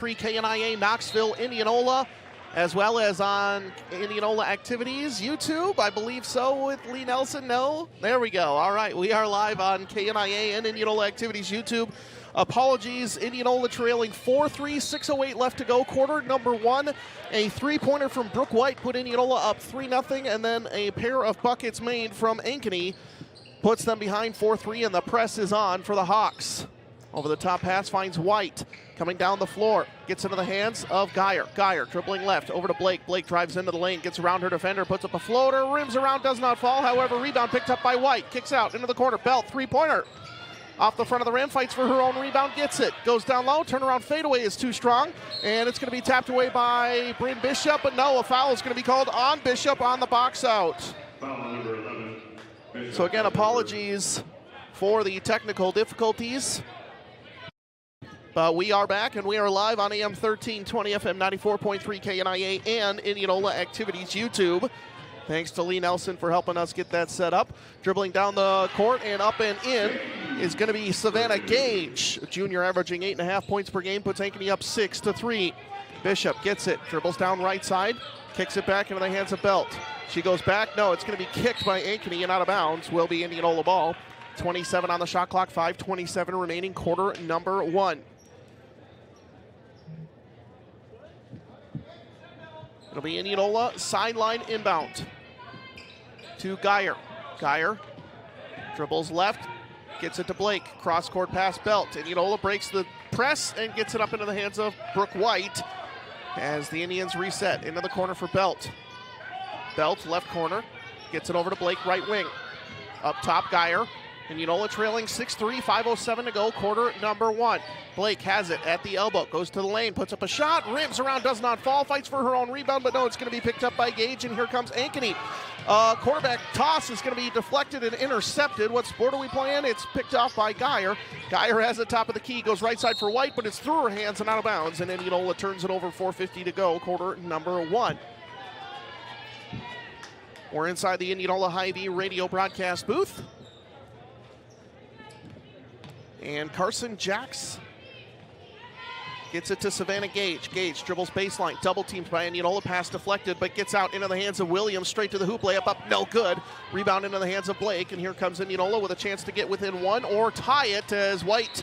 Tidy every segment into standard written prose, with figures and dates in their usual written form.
KNIA, Knoxville, Indianola, as well as on Indianola Activities YouTube. I believe so with Lee Nelson. No? There we go. All right, we are live on KNIA and Indianola Activities YouTube. Apologies, Indianola trailing 4-3, 6:08 left to go, quarter number one. A three-pointer from Brooke White put Indianola up 3-0, and then a pair of buckets made from Ankeny puts them behind 4-3, and the press is on for the Hawks. Over the top pass finds White. Coming down the floor, gets into the hands of Geyer. Geyer dribbling left over to Blake. Blake drives into the lane, gets around her defender, puts up a floater, rims around, does not fall. However, rebound picked up by White. Kicks out into the corner. Belt, three-pointer. Off the front of the rim, fights for her own rebound, gets it. Goes down low, turnaround fadeaway is too strong, and it's going to be tapped away by Bryn Bishop, but no, a foul is going to be called on Bishop on the box out. So again, apologies for the technical difficulties. But we are back, and we are live on AM 1320 FM 94.3 KNIA and Indianola Activities YouTube. Thanks to Lee Nelson for helping us get that set up. Dribbling down the court and up and in is going to be Savannah Gage. A junior averaging 8.5 points per game, puts Ankeny up 6-3. Bishop gets it, dribbles down right side, kicks it back into the hands of Belt. She goes back. No, it's going to be kicked by Ankeny and out of bounds. Will be Indianola ball. 27 on the shot clock, 5:27 remaining, quarter number one. It'll be Indianola sideline inbound to Geyer. Geyer dribbles left, gets it to Blake. Cross-court pass Belt. Indianola breaks the press and gets it up into the hands of Brooke White as the Indians reset into the corner for Belt. Belt, left corner, gets it over to Blake, right wing. Up top, Geyer. Indianola trailing 6-3, 5:07 to go, quarter number one. Blake has it at the elbow, goes to the lane, puts up a shot, rims around, does not fall, fights for her own rebound, but no, it's going to be picked up by Gage, and here comes Ankeny. Quarterback toss is going to be deflected and intercepted. What sport are we playing? It's picked off by Geyer. Geyer has the top of the key, goes right side for White, but it's through her hands and out of bounds, and Indianola turns it over, 4:50 to go, quarter number one. We're inside the Indianola Hy-Vee radio broadcast booth. And Carson Jacks gets it to Savannah Gage. Gage dribbles baseline, double teamed by Indianola, pass deflected, but gets out into the hands of Williams, straight to the hoop, layup up, no good. Rebound into the hands of Blake, and here comes Indianola with a chance to get within one or tie it as White.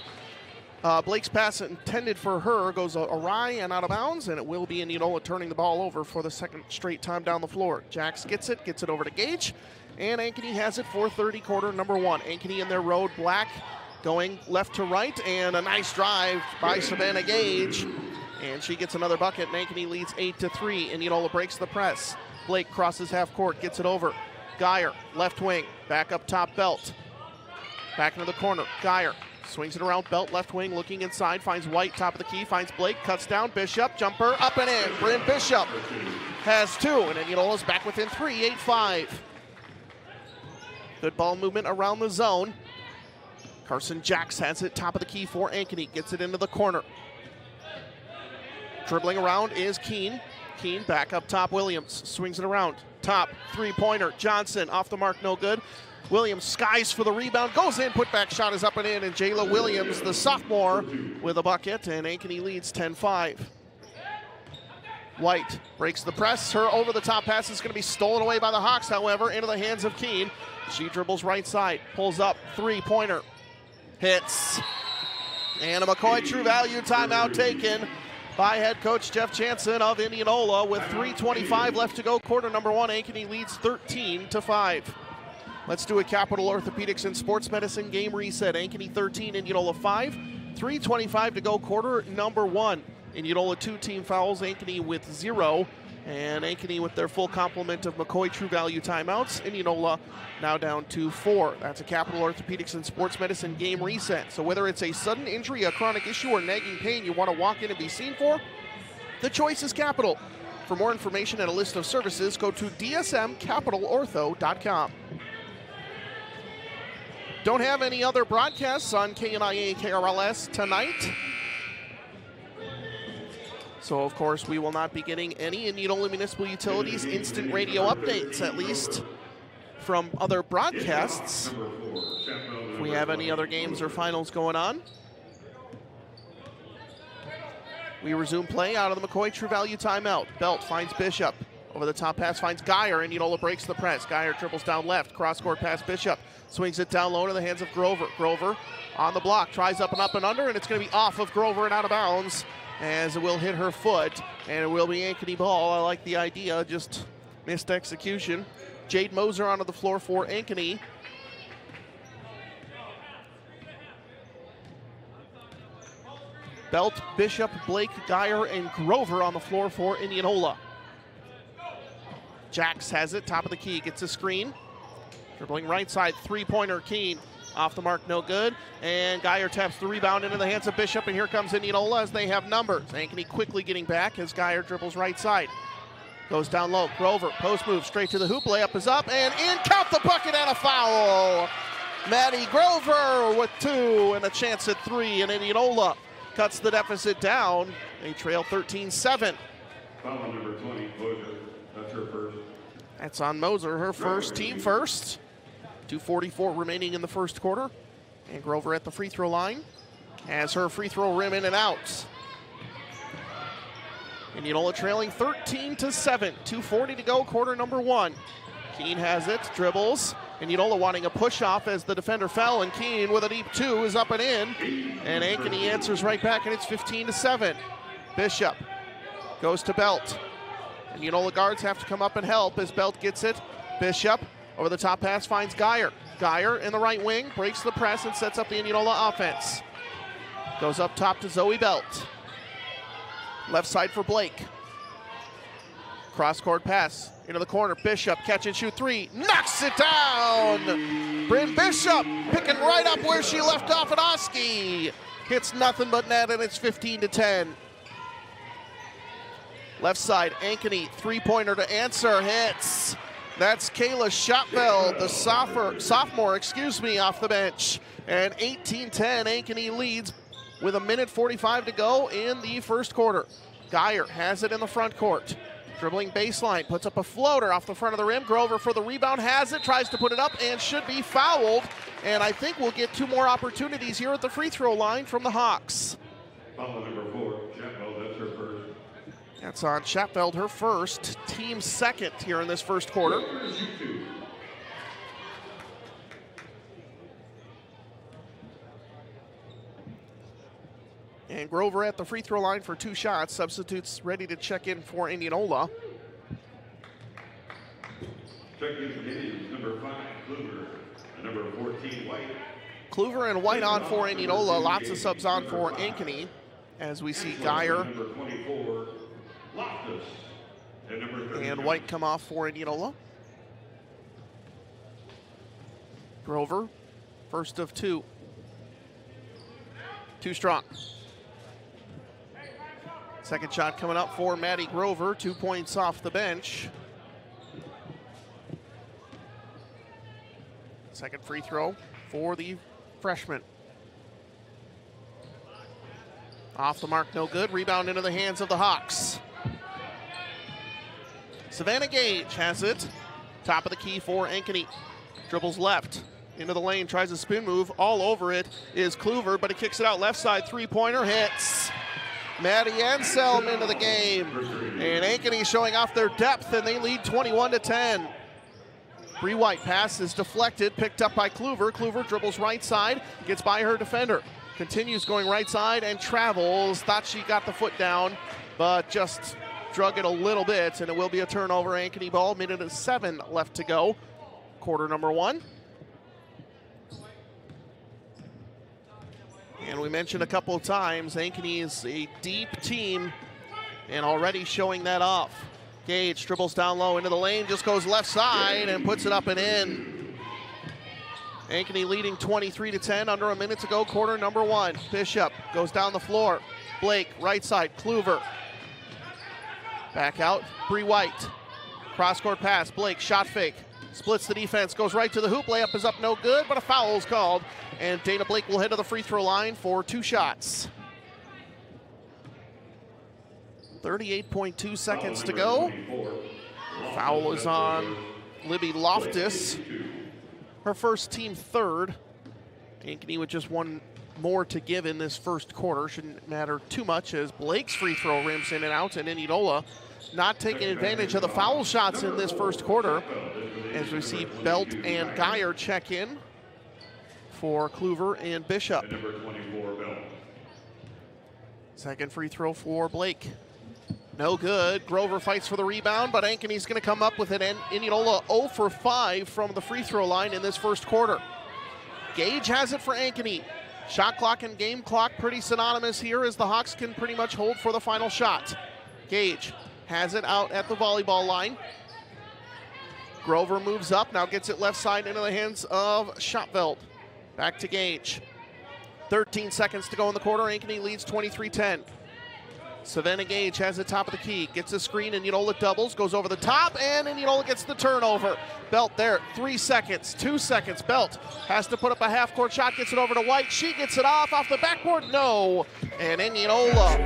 Blake's pass intended for her goes awry and out of bounds, and it will be Indianola turning the ball over for the second straight time down the floor. Jacks gets it over to Gage, and Ankeny has it, 4:30, quarter number one. Ankeny in their road black, going left to right, and a nice drive by Savannah Gage. And she gets another bucket, and Ankeny leads 8-3. Indianola breaks the press. Blake crosses half court, gets it over. Geyer, left wing, back up top, Belt. Back into the corner, Geyer swings it around, Belt left wing, looking inside, finds White, top of the key, finds Blake, cuts down, Bishop, jumper, up and in. Bryn Bishop has two, and Indianola's back within three, 8-5. Good ball movement around the zone. Carson Jacks has it, top of the key for Ankeny, gets it into the corner. Dribbling around is Keene. Keene back up top, Williams swings it around. Top, three-pointer, Johnson off the mark, no good. Williams skies for the rebound, goes in, putback shot is up and in, and Jayla Williams, the sophomore, with a bucket, and Ankeny leads 10-5. White breaks the press. Her over-the-top pass is going to be stolen away by the Hawks, however, into the hands of Keene. She dribbles right side, pulls up, three-pointer. Hits. And a McCoy True Value timeout taken by head coach Jeff Jansen of Indianola with 3:25 left to go. Quarter number one, Ankeny leads 13-5. Let's do a Capital Orthopedics and Sports Medicine game reset. Ankeny 13, Indianola 5. 3:25 to go, quarter number one. Indianola 2 team fouls, Ankeny with 0. And Ankeny with their full complement of McCoy True Value timeouts. Indianola now down to 4. That's a Capital Orthopedics and Sports Medicine game reset. So whether it's a sudden injury, a chronic issue, or nagging pain you want to walk in and be seen for, the choice is Capital. For more information and a list of services, go to dsmcapitalortho.com. Don't have any other broadcasts on KNIA KRLS tonight. So, of course, we will not be getting any Indianola Municipal Utilities instant radio updates, at least from other broadcasts. If we have any other games or finals going on. We resume play out of the McCoy True Value timeout. Belt finds Bishop. Over the top pass finds Geyer. Indianola breaks the press. Geyer dribbles down left. Cross-court pass Bishop. Swings it down low into the hands of Grover. Grover on the block. Tries up and under, and it's going to be off of Grover and out of bounds as it will hit her foot. And it will be Ankeny ball. I like the idea. Just missed execution. Jade Moser onto the floor for Ankeny. Belt, Bishop, Blake, Geyer, and Grover on the floor for Indianola. Jax has it, top of the key, gets a screen. Dribbling right side, three-pointer, Keene. Off the mark, no good. And Geyer taps the rebound into the hands of Bishop, and here comes Indianola as they have numbers. Ankeny quickly getting back as Geyer dribbles right side. Goes down low, Grover, post move, straight to the hoop, layup is up, and in, count the bucket and a foul. Maddie Grover with 2 and a chance at 3, and Indianola cuts the deficit down. They trail 13-7. Foul on number 20, Moser. That's her first. That's on Moser, her first, team first. 2:44 remaining in the first quarter. And Grover at the free throw line has her free throw rim in and out. Indianola trailing 13-7. 2:40 to go, quarter number 1. Keene has it, dribbles. Indianola wanting a push-off as the defender fell, and Keene with a deep 2 is up and in. And Ankeny answers right back, and it's 15-7. Bishop goes to Belt. Indianola guards have to come up and help as Belt gets it. Bishop over the top pass finds Geyer. Geyer in the right wing, breaks the press and sets up the Indianola offense. Goes up top to Zoe Belt. Left side for Blake. Cross-court pass into the corner. Bishop, catch and shoot 3. Knocks it down! Bryn Bishop picking right up where she left off at Oski. Hits nothing but net, and it's 15-10. Left side, Ankeny, three-pointer to answer. Hits. That's Kayla Schottfeld, the sophomore, off the bench. And 18-10, Ankeny leads with 1:45 to go in the first quarter. Geyer has it in the front court. Dribbling baseline, puts up a floater off the front of the rim. Grover for the rebound, has it, tries to put it up, and should be fouled. And I think we'll get 2 more opportunities here at the free throw line from the Hawks. Foul number 4, Schottfeld, that's her first. That's on Schottfeld, her first, team second here in this first quarter. And Grover at the free throw line for 2 shots. Substitutes ready to check in for Indianola. Check in for Indians, number 5, Kluver, and number 14, White. Kluver and White on for Indianola. Lots of subs on for Ankeny. As we see Geyer number 24, Loftus, and number 30. And White come off for Indianola. Grover, first of 2. 2 strong. Second shot coming up for Maddie Grover, 2 points off the bench. Second free throw for the freshman. Off the mark, no good. Rebound into the hands of the Hawks. Savannah Gage has it. Top of the key for Ankeny. Dribbles left into the lane, tries a spin move. All over it is Kluver, but he kicks it out left side. Three-pointer hits. Maddie Anselm into the game. And Ankeny showing off their depth, and they lead 21-10. Bree White pass is deflected, picked up by Kluver. Kluver dribbles right side, gets by her defender. Continues going right side and travels. Thought she got the foot down, but just drug it a little bit, and it will be a turnover. Ankeny ball, 1:07 left to go. Quarter number 1. And we mentioned a couple of times, Ankeny is a deep team and already showing that off. Gage dribbles down low into the lane, just goes left side and puts it up and in. Ankeny leading 23-10, under a minute to go, quarter number 1. Bishop goes down the floor. Blake, right side, Kluver. Back out, Bree White. Cross-court pass, Blake, shot fake. Splits the defense, goes right to the hoop. Layup is up, no good, but a foul is called. And Dana Blake will head to the free throw line for 2 shots. 38.2 seconds to go. Foul is on Libby Loftus. Her first, team third. Ankeny with just 1 more to give in this first quarter. Shouldn't matter too much as Blake's free throw rims in and out, and Indianola not taking advantage of the foul shots in this first quarter as we see Belt and Geyer check in for Kluver and Bishop. Number 24, Belt. Second free throw for Blake. No good. Grover fights for the rebound, but Ankeny's going to come up with an Indianola 0 for 5 from the free throw line in this first quarter. Gage has it for Ankeny. Shot clock and game clock pretty synonymous here as the Hawks can pretty much hold for the final shot. Gage has it out at the volleyball line. Grover moves up, now gets it left side into the hands of Schotveld. Back to Gage. 13 seconds to go in the quarter. Ankeny leads 23-10. Savannah Gage has the top of the key, gets a screen, and Indianola doubles, goes over the top, and Indianola gets the turnover. Belt there, 3 seconds, 2 seconds. Belt has to put up a half-court shot, gets it over to White. She gets it off the backboard, no. And Indianola,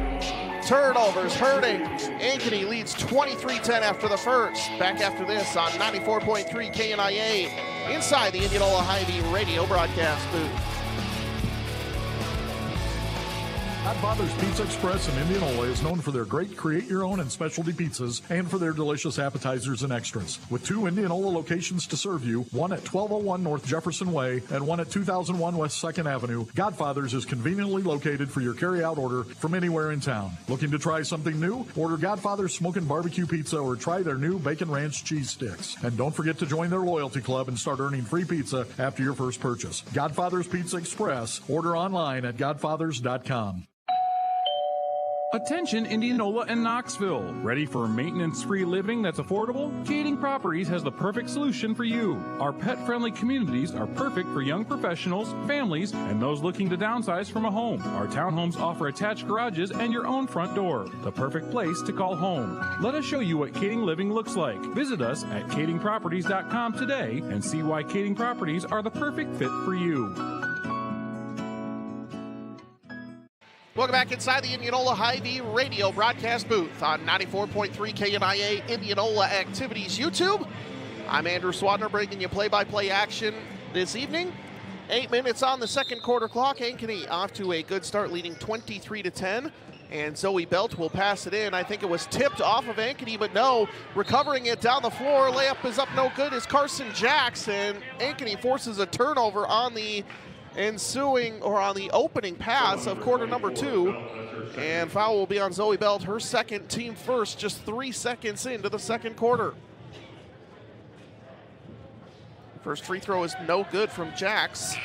turnovers hurting. Ankeny leads 23-10 after the first. Back after this on 94.3 KNIA inside the Indianola Hy-Vee radio broadcast booth. Godfather's Pizza Express in Indianola is known for their great create-your-own and specialty pizzas and for their delicious appetizers and extras. With 2 Indianola locations to serve you, one at 1201 North Jefferson Way and one at 2001 West 2nd Avenue, Godfather's is conveniently located for your carry-out order from anywhere in town. Looking to try something new? Order Godfather's Smokin' Barbecue Pizza or try their new Bacon Ranch Cheese Sticks. And don't forget to join their loyalty club and start earning free pizza after your first purchase. Godfather's Pizza Express. Order online at godfathers.com. Attention Indianola and Knoxville. Ready for maintenance-free living that's affordable? Kading Properties has the perfect solution for you. Our pet-friendly communities are perfect for young professionals, families, and those looking to downsize from a home. Our townhomes offer attached garages and your own front door. The perfect place to call home. Let us show you what Kading living looks like. Visit us at kadingproperties.com today and see why Kading Properties are the perfect fit for you. Welcome back inside the Indianola Hy-Vee radio broadcast booth on 94.3 KNIA Indianola Activities YouTube. I'm Andrew Swadner bringing you play-by-play action this evening. 8 minutes on the second quarter clock. Ankeny off to a good start, leading 23-10. And Zoe Belt will pass it in. I think it was tipped off of Ankeny, but no. Recovering it down the floor. Layup is up no good is Carson Jackson. Ankeny forces a turnover on the opening pass of quarter number 2. And foul will be on Zoe Belt, her second, team first, just 3 seconds into the second quarter. First free throw is no good from Jax.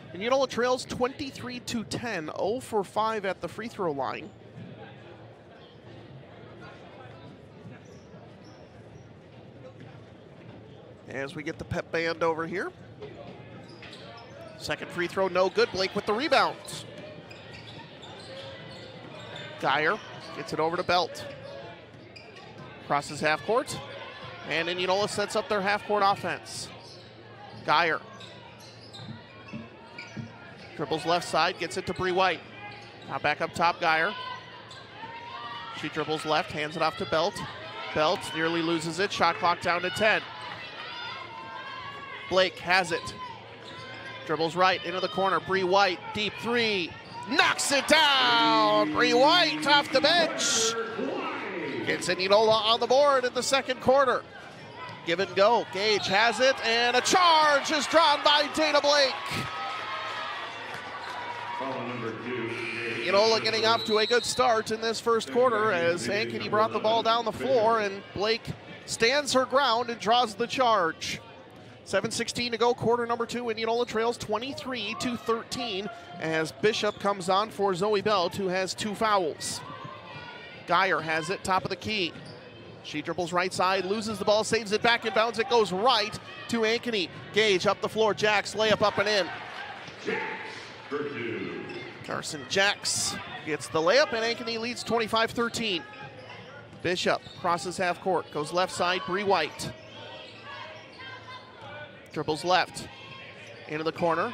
And Indianola trails 23-10, 0 for 5 at the free throw line. As we get the pep band over here. Second free throw, no good. Blake with the rebound. Geyer gets it over to Belt. Crosses half court. And Indianola sets up their half court offense. Geyer. Dribbles left side, gets it to Bree White. Now back up top, Geyer. She dribbles left, hands it off to Belt. Belt nearly loses it. Shot clock down to 10. Blake has it. Dribbles right into the corner. Bree White, deep three. Knocks it down. Bree White off the bench. Gets Indianola on the board in the second quarter. Give and go. Gage has it, and a charge is drawn by Dana Blake. Indianola getting off to a good start in this first quarter as Ankeny brought the ball down the floor, and Blake stands her ground and draws the charge. 7:16 to go, quarter number 2. Indianola trails 23-13 as Bishop comes on for Zoe Belt, who has 2 fouls. Geyer has it, top of the key. She dribbles right side, loses the ball, saves it back inbounds. It goes right to Ankeny. Gage up the floor, Jax layup up and in. Carson Jax gets the layup, and Ankeny leads 25-13. Bishop crosses half court, goes left side, Bree White. Dribbles left, into the corner.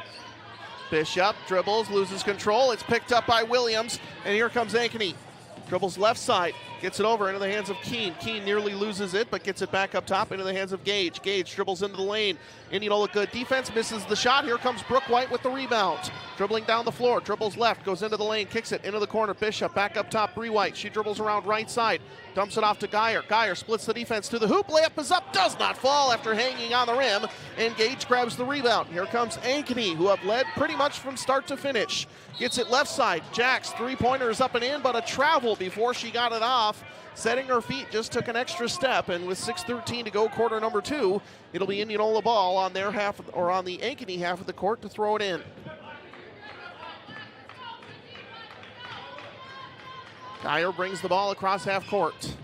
Bishop dribbles, loses control. It's picked up by Williams, and here comes Ankeny. Dribbles left side, Gets it over into the hands of Keene. Keene nearly loses it, but gets it back up top into the hands of Gage. Gage dribbles into the lane. Indianola good defense, misses the shot. Here comes Brooke White with the rebound. Dribbling down the floor, dribbles left, goes into the lane, kicks it into the corner. Bishop back up top, Bree White. She dribbles around right side, dumps it off to Geyer. Geyer splits the defense to the hoop. Layup is up, does not fall after hanging on the rim, and Gage grabs the rebound. Here comes Ankeny, who have led pretty much from start to finish. Gets it left side. Jax, three-pointer is up and in, but a travel before she got it off. Setting her feet, just took an extra step, and with 6:13 to go, quarter number 2, it'll be Indianola ball on their half, or on the Ankeny half of the court to throw it in. Geyer brings the ball across half court.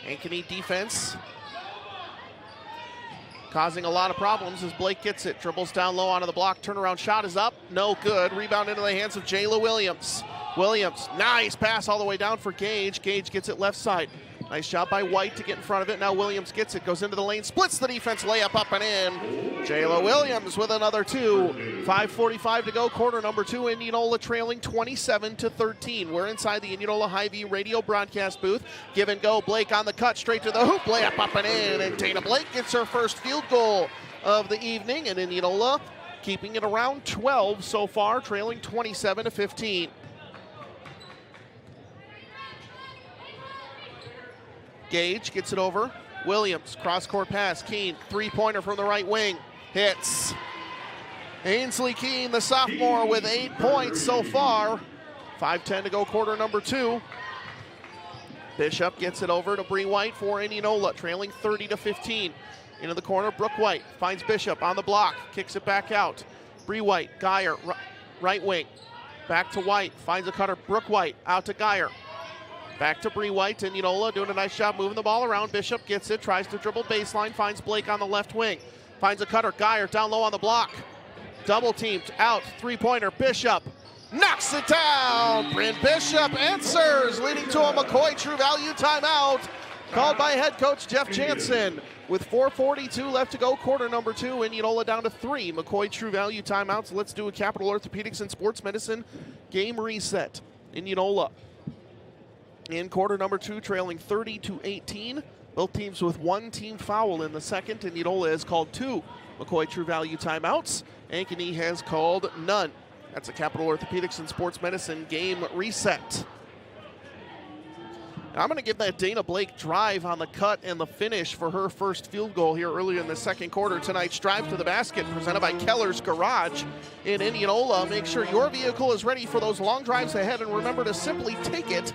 Ankeny defense causing a lot of problems as Blake gets it. Dribbles down low onto the block. Turnaround shot is up. No good. Rebound into the hands of Jayla Williams. Williams, nice pass all the way down for Gage. Gage gets it left side. Nice job by White to get in front of it. Now Williams gets it, goes into the lane, splits the defense, layup up and in. Jayla Williams with another 2. 5:45 to go, quarter number 2. Indianola trailing 27-13. We're inside the Indianola Hy-Vee radio broadcast booth. Give and go, Blake on the cut, straight to the hoop, layup up and in. And Dana Blake gets her first field goal of the evening, and Indianola keeping it around 12 so far, trailing 27-15. Gage gets it over. Williams, cross-court pass. Keene, three-pointer from the right wing. Hits. Ainsley Keene, the sophomore, with 8 points so far. 5:10 to go, quarter number 2. Bishop gets it over to Bree White for Indianola, trailing 30-15. Into the corner, Brooke White finds Bishop on the block, kicks it back out. Bree White, Geyer, right wing. Back to White, finds a cutter. Brooke White, out to Geyer. Back to Bree White. Indianola doing a nice job moving the ball around. Bishop gets it, tries to dribble baseline, finds Blake on the left wing. Finds a cutter. Geyer down low on the block. Double teamed out. Three-pointer. Bishop knocks it down. Bryn Bishop answers, leading to a McCoy True Value timeout called by head coach Jeff Jansen. With 4:42 left to go, quarter number 2, Indianola down to 3 McCoy True Value timeouts. Let's do a Capital Orthopedics and Sports Medicine game reset. Indianola in quarter number 2, trailing 30-18. Both teams with 1 team foul in the second. Indianola has called 2 McCoy True Value timeouts. Ankeny has called none. That's a Capital Orthopedics and Sports Medicine game reset. Now I'm going to give that Dana Blake drive on the cut and the finish for her first field goal here earlier in the second quarter. Tonight's drive to the basket presented by Keller's Garage in Indianola. Make sure your vehicle is ready for those long drives ahead, and remember to simply take it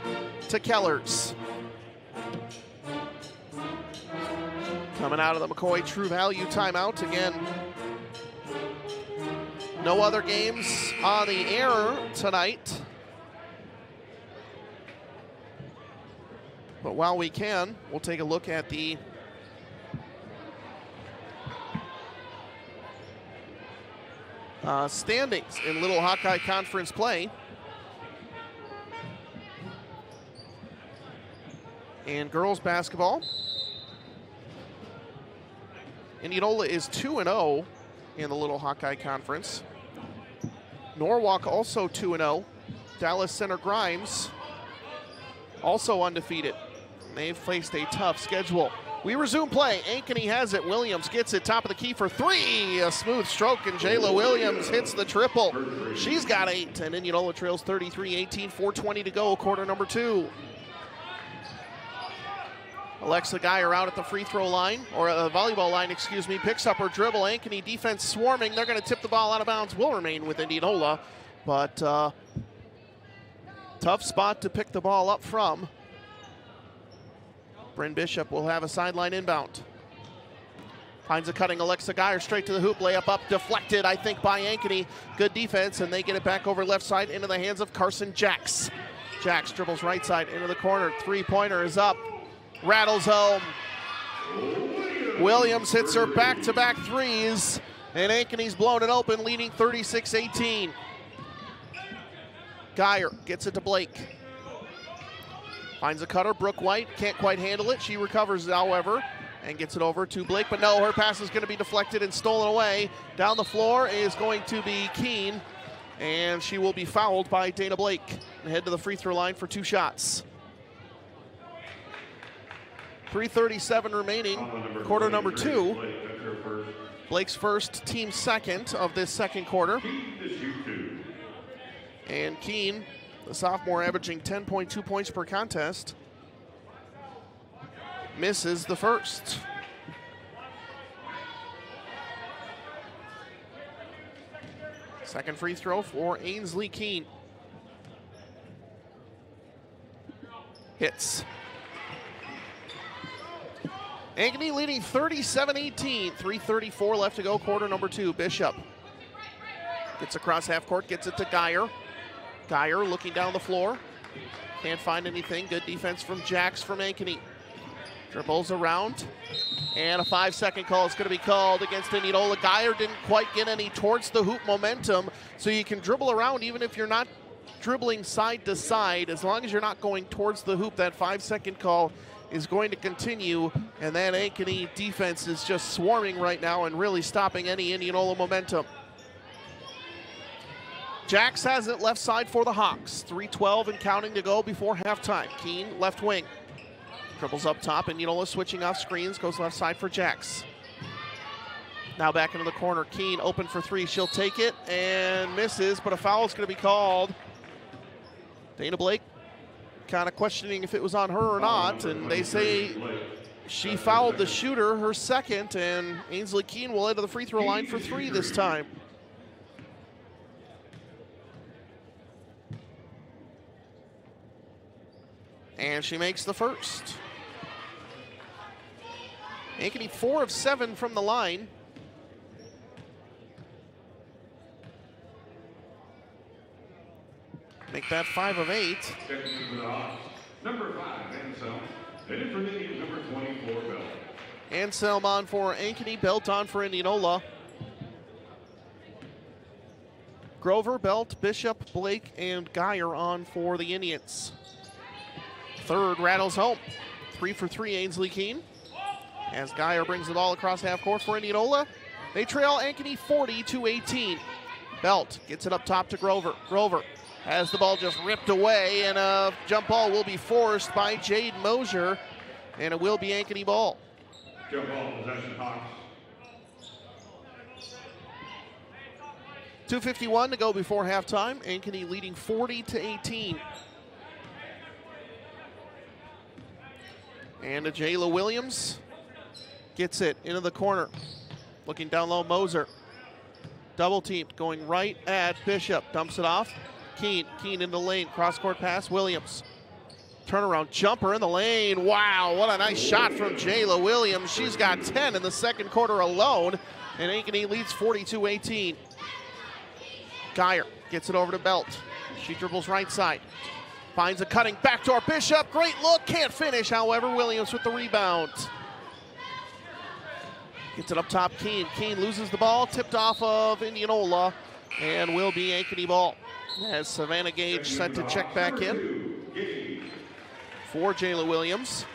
to Keller's. Coming out of the McCoy True Value timeout again. No other games on the air tonight. But while we can, we'll take a look at the standings in Little Hawkeye Conference play. And girls basketball, Indianola is 2-0 in the Little Hawkeye Conference. Norwalk also 2-0. Dallas Center Grimes also undefeated. They've faced a tough schedule. We resume play. Ankeny has it. Williams gets it. Top of the key for 3. A smooth stroke, and Jayla Williams hits the triple. She's got 8, and Indianola trails 33-18. 4:20 to go, quarter number 2. Alexa Geyer out at the free throw line, or volleyball line, excuse me, picks up her dribble. Ankeny defense swarming. They're going to tip the ball out of bounds. Will remain with Indianola, but tough spot to pick the ball up from. Bryn Bishop will have a sideline inbound. Finds a cutting Alexa Geyer straight to the hoop. Layup up, deflected, I think, by Ankeny. Good defense, and they get it back over left side into the hands of Carson Jax. Jax dribbles right side into the corner. Three-pointer is up. Rattles home. Williams hits her back-to-back threes, and Ankeny's blown it open, leading 36-18. Geyer gets it to Blake. Finds a cutter. Brooke White can't quite handle it. She recovers, however, and gets it over to Blake. But no, her pass is going to be deflected and stolen away. Down the floor is going to be Keene, and she will be fouled by Dana Blake and head to the free throw line for 2 shots. 3:37 remaining, quarter number 2. Blake's first, team second of this second quarter. And Keene, the sophomore, averaging 10.2 points per contest, misses the first. Second free throw for Ainsley Keene. Hits. Ankeny leading 37-18, 3:34 left to go, quarter number 2. Bishop gets across half court, gets it to Geyer. Geyer looking down the floor. Can't find anything. Good defense from Jax from Ankeny. Dribbles around. And a 5-second call is going to be called against Indianola. Geyer didn't quite get any towards the hoop momentum, so you can dribble around even if you're not dribbling side to side. As long as you're not going towards the hoop, that 5-second call is going to continue, and that Ankeny defense is just swarming right now and really stopping any Indianola momentum. Jax has it left side for the Hawks. 3:12 and counting to go before halftime. Keene, left wing. Dribbles up top, and Indianola switching off screens, goes left side for Jax. Now back into the corner. Keene open for 3. She'll take it and misses, but a foul is going to be called. Dana Blake kind of questioning if it was on her or not, and they say she fouled the shooter, her second, and Ainsley Keene will head to the free throw line for 3 this time. And she makes the first. Ankeny 4 of 7 from the line. Make that 5 of 8. Number 5, Anselm. And in for Indian, number 24, Belt. Anselm on for Ankeny, Belt on for Indianola. Grover, Belt, Bishop, Blake, and Geyer on for the Indians. Third rattles home. 3 for 3, Ainsley Keene. As Geyer brings the ball across half court for Indianola. They trail Ankeny 40-18. Belt gets it up top to Grover. Grover has the ball just ripped away, and a jump ball will be forced by Jade Mosier, and it will be Ankeny ball. Jump ball, possession, Hawks. 2:51 to go before halftime. Ankeny leading 40-18. And a Jayla Williams gets it into the corner. Looking down low, Moser. Double teamed, going right at Bishop. Dumps it off. Keene in the lane. Cross-court pass, Williams. Turnaround jumper in the lane. Wow, what a nice shot from Jayla Williams. She's got 10 in the second quarter alone. And Ankeny leads 42-18. Geyer gets it over to Belt. She dribbles right side. Finds a cutting backdoor. Bishop, great look, can't finish. However, Williams with the rebound. Gets it up top, Keene. Keene loses the ball, tipped off of Indianola, and will be Ankeny ball. As Savannah Gage sent to check back in for Jayla Williams.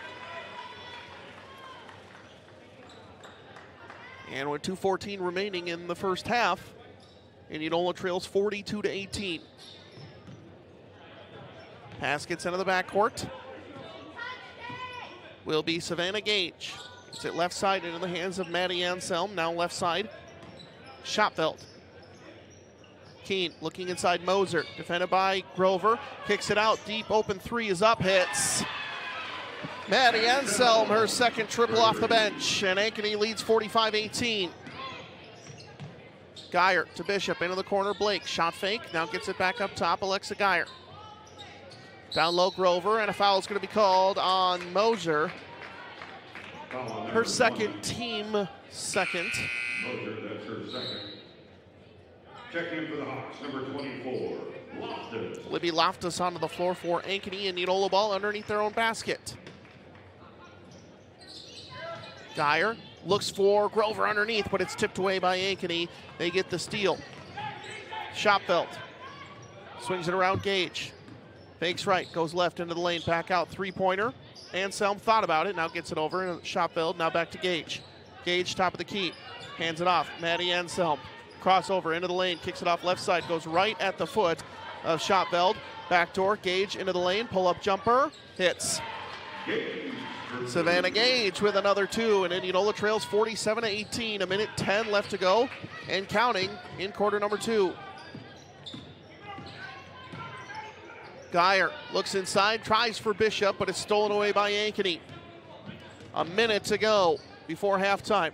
And with 2:14 remaining in the first half, Indianola trails 42-18. Pass gets into the backcourt. Will be Savannah Gage. Gets it left side into the hands of Maddie Anselm. Now left side. Schottfeld. Keene looking inside Moser. Defended by Grover. Kicks it out deep. Open 3 is up. Hits. Maddie Anselm, her second triple off the bench. And Ankeny leads 45-18. Geyer to Bishop into the corner. Blake. Shot fake. Now gets it back up top. Alexa Geyer. Down low, Grover, and a foul is going to be called on Moser. Her second, team second. Moser, that's her second. Checking in for the Hawks, number 24, Loftus. Libby Loftus onto the floor for Ankeny, and Indianola ball underneath their own basket. Geyer looks for Grover underneath, but it's tipped away by Ankeny. They get the steal. Schottfeld swings it around Gage. Fakes right, goes left into the lane, back out, three-pointer. Anselm thought about it, now gets it over, and Schottfeld now back to Gage. Gage, top of the key, hands it off. Maddie Anselm, crossover into the lane, kicks it off left side, goes right at the foot of Schottfeld. Backdoor, Gage into the lane, pull-up jumper, hits. Savannah Gage with another 2, and Indianola trails 47-18. A minute 10 left to go and counting in quarter number 2. Geyer looks inside, tries for Bishop, but it's stolen away by Ankeny. A minute to go before halftime.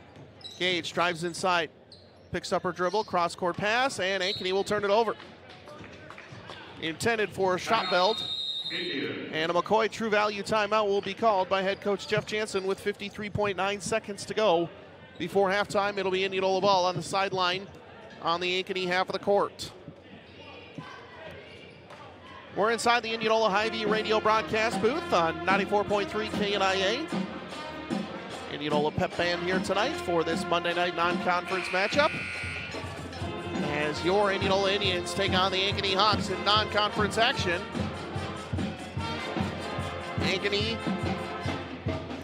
Gage drives inside, picks up her dribble, cross-court pass, and Ankeny will turn it over. Intended for Schottfeld. And a McCoy True Value timeout will be called by head coach Jeff Jansen with 53.9 seconds to go before halftime. It'll be Indianola ball on the sideline on the Ankeny half of the court. We're inside the Indianola Hy-Vee radio broadcast booth on 94.3 KNIA. Indianola pep band here tonight for this Monday night non-conference matchup, as your Indianola Indians take on the Ankeny Hawks in non-conference action. Ankeny,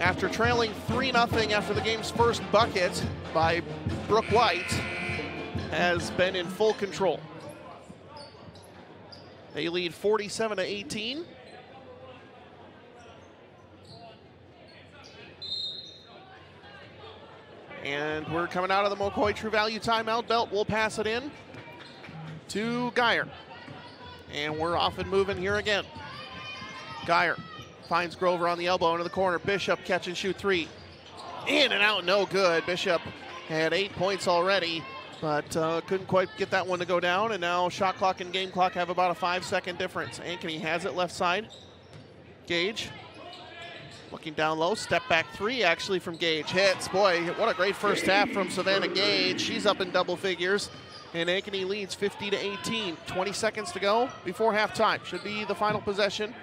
after trailing 3-0 after the game's first bucket by Brooke White, has been in full control. They lead 47-18. And we're coming out of the McCoy True Value timeout. Belt will pass it in to Geyer. And we're off and moving here again. Geyer finds Grover on the elbow into the corner. Bishop catch and shoot 3. In and out, no good. Bishop had 8 points already, but couldn't quite get that one to go down. And now shot clock and game clock have about a 5-second difference. Ankeny has it left side. Gage looking down low, step back 3 actually from Gage. Hits, boy, what a great first half from Savannah Gage. She's up in double figures. And Ankeny leads 50-18. 20 seconds to go before halftime. Should be the final possession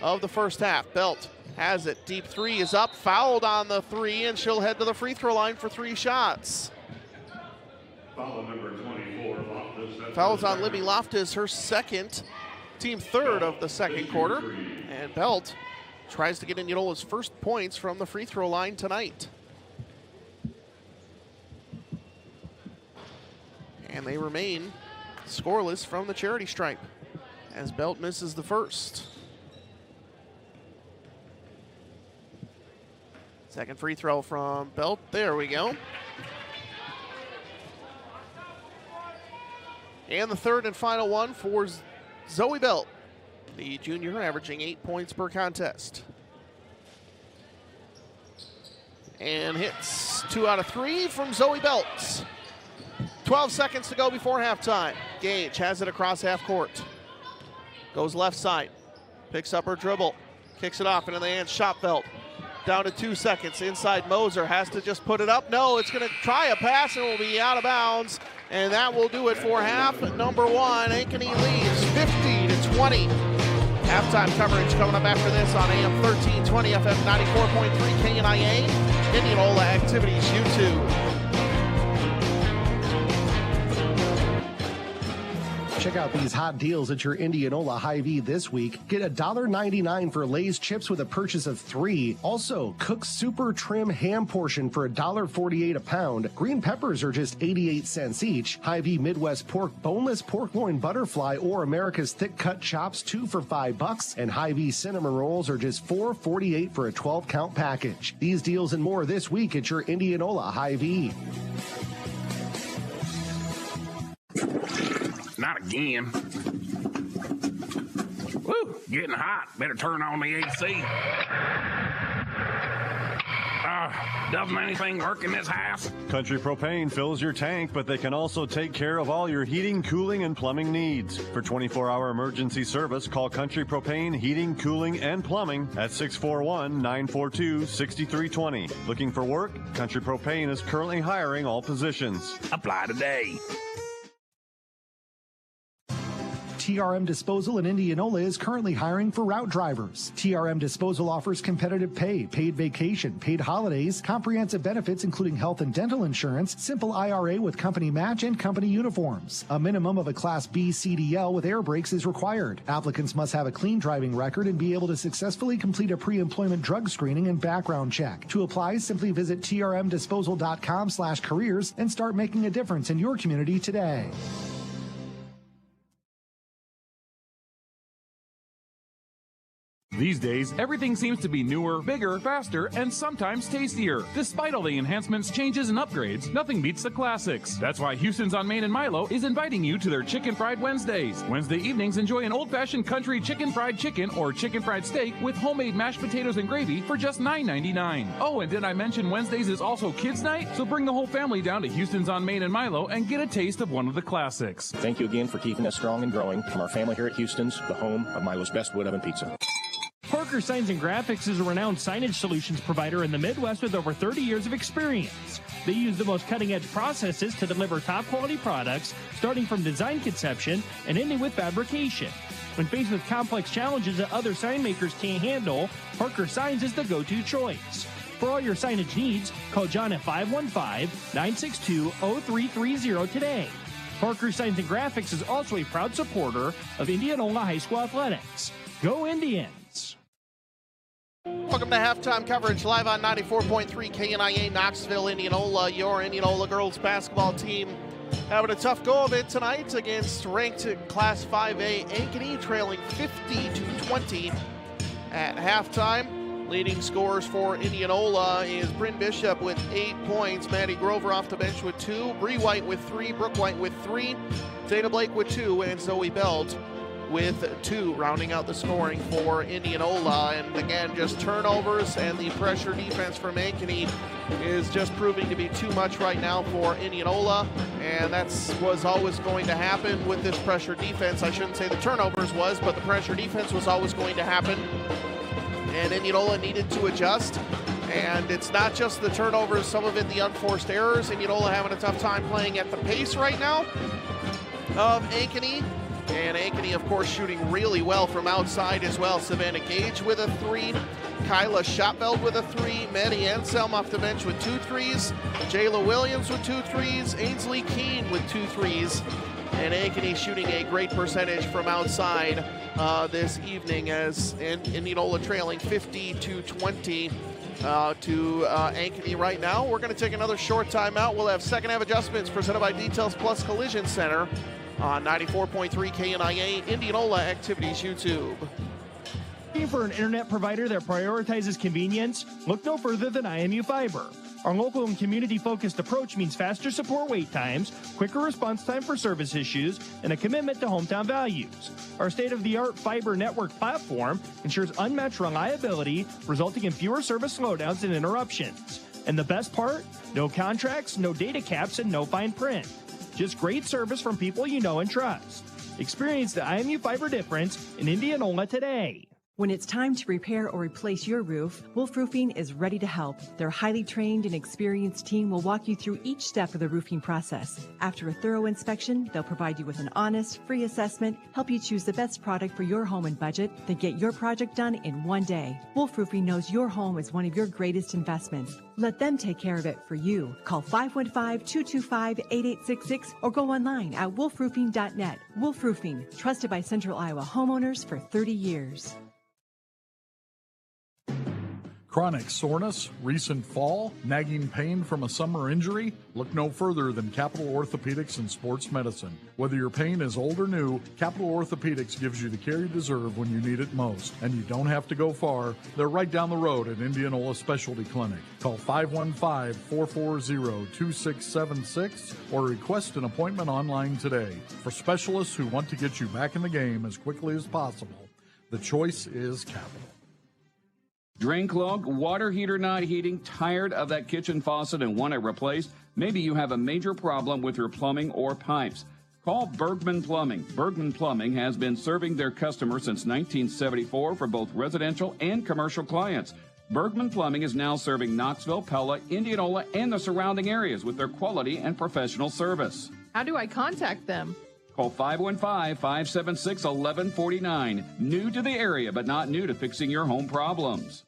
of the first half. Belt has it. Deep 3 is up. Fouled on the 3, and she'll head to the free throw line for 3 shots. Foul number 24, Loftus. Fouls on Libby Loftus, her second, team third of the second quarter. And Belt tries to get Indianola's first points from the free throw line tonight. And they remain scoreless from the charity stripe as Belt misses the first. Second free throw from Belt. There we go. And the third and final one for Zoe Belt, the junior, averaging 8 points per contest. And hits 2 out of 3 from Zoe Belt. 12 seconds to go before halftime. Gage has it across half court. Goes left side. Picks up her dribble. Kicks it off into the hands. Schottfeld. Down to 2 seconds. Inside Moser has to just put it up. No, it's going to try a pass and will be out of bounds. And that will do it for half number 1. Ankeny leads 50-20. Halftime coverage coming up after this on AM 1320, FM 94.3 KNIA. Indianola Activities YouTube. Check out these hot deals at your Indianola Hy-Vee this week. Get $1.99 for Lay's chips with a purchase of 3. Also, Cook's Super Trim ham portion for $1.48 a pound. Green peppers are just 88 cents each. Hy-Vee Midwest Pork Boneless Pork Loin Butterfly or America's Thick Cut Chops 2 for $5. And Hy-Vee Cinnamon Rolls are just $4.48 for a 12-count package. These deals and more this week at your Indianola Hy-Vee. Not again. Woo, getting hot. Better turn on the AC. Doesn't anything work in this house? Country Propane fills your tank, but they can also take care of all your heating, cooling, and plumbing needs. For 24-hour emergency service, call Country Propane Heating, Cooling, and Plumbing at 641-942-6320. Looking for work? Country Propane is currently hiring all positions. Apply today. TRM Disposal in Indianola is currently hiring for route drivers. TRM Disposal offers competitive pay, paid vacation, paid holidays, comprehensive benefits including health and dental insurance, simple IRA with company match, and company uniforms. A minimum of a Class B CDL with air brakes is required. Applicants must have a clean driving record and be able to successfully complete a pre-employment drug screening and background check. To apply, simply visit trmdisposal.com/careers and start making a difference in your community today. These days, everything seems to be newer, bigger, faster, and sometimes tastier. Despite all the enhancements, changes, and upgrades, nothing beats the classics. That's why Houston's on Main and Milo is inviting you to their Chicken Fried Wednesdays. Wednesday evenings, enjoy an old-fashioned country chicken fried chicken or chicken fried steak with homemade mashed potatoes and gravy for just $9.99. Oh, and did I mention Wednesdays is also Kids Night? So bring the whole family down to Houston's on Main and Milo and get a taste of one of the classics. Thank you again for keeping us strong and growing. From our family here at Houston's, the home of Milo's best wood oven pizza. Parker Signs and Graphics is a renowned signage solutions provider in the Midwest with over 30 years of experience. They use the most cutting-edge processes to deliver top-quality products, starting from design conception and ending with fabrication. When faced with complex challenges that other sign makers can't handle, Parker Signs is the go-to choice. For all your signage needs, call John at 515-962-0330 today. Parker Signs and Graphics is also a proud supporter of Indianola High School Athletics. Go Indians! Welcome to halftime coverage live on 94.3 KNIA Knoxville, Indianola. Your Indianola girls basketball team having a tough go of it tonight against ranked Class 5A Ankeny, trailing 50-20 at halftime. Leading scorers for Indianola is Bryn Bishop with 8 points, Maddie Grover off the bench with 2, Bree White with 3, Brooke White with 3, Dana Blake with 2, and Zoe Belt with 2, rounding out the scoring for Indianola. And again, just turnovers and the pressure defense from Ankeny is just proving to be too much right now for Indianola, and was always going to happen with this pressure defense. I shouldn't say the turnovers was, but the pressure defense was always going to happen, and Indianola needed to adjust. And it's not just the turnovers, some of it the unforced errors. Indianola having a tough time playing at the pace right now of Ankeny. And Ankeny, of course, shooting really well from outside as well. Savannah Gage with a 3. Kyla Schottfeld with a 3. Maddie Anselm off the bench with 2 threes. Jayla Williams with 2 threes. Ainsley Keene with 2 threes. And Ankeny shooting a great percentage from outside this evening as Indianola trailing 50-20 to Ankeny right now. We're going to take another short timeout. We'll have second half adjustments presented by Details Plus Collision Center on 94.3 KNIA Indianola Activities YouTube. Looking for an internet provider that prioritizes convenience? Look no further than IMU Fiber. Our local and community-focused approach means faster support wait times, quicker response time for service issues, and a commitment to hometown values. Our state-of-the-art fiber network platform ensures unmatched reliability, resulting in fewer service slowdowns and interruptions. And the best part? No contracts, no data caps, and no fine print. Just great service from people you know and trust. Experience the IMU Fiber difference in Indianola today. When it's time to repair or replace your roof, Wolf Roofing is ready to help. Their highly trained and experienced team will walk you through each step of the roofing process. After a thorough inspection, they'll provide you with an honest, free assessment, help you choose the best product for your home and budget, then get your project done in one day. Wolf Roofing knows your home is one of your greatest investments. Let them take care of it for you. Call 515-225-8866 or go online at wolfroofing.net. Wolf Roofing, trusted by Central Iowa homeowners for 30 years. Chronic soreness, recent fall, nagging pain from a summer injury? Look no further than Capital Orthopedics and Sports Medicine. Whether your pain is old or new, Capital Orthopedics gives you the care you deserve when you need it most. And you don't have to go far. They're right down the road at Indianola Specialty Clinic. Call 515-440-2676 or request an appointment online today. For specialists who want to get you back in the game as quickly as possible, the choice is Capital. Drain clogged, water heater not heating, tired of that kitchen faucet and want it replaced? Maybe you have a major problem with your plumbing or pipes. Call Bergman Plumbing. Bergman Plumbing has been serving their customers since 1974 for both residential and commercial clients. Bergman Plumbing is now serving Knoxville, Pella, Indianola, and the surrounding areas with their quality and professional service. How do I contact them? Call 515-576-1149. New to the area, but not new to fixing your home problems.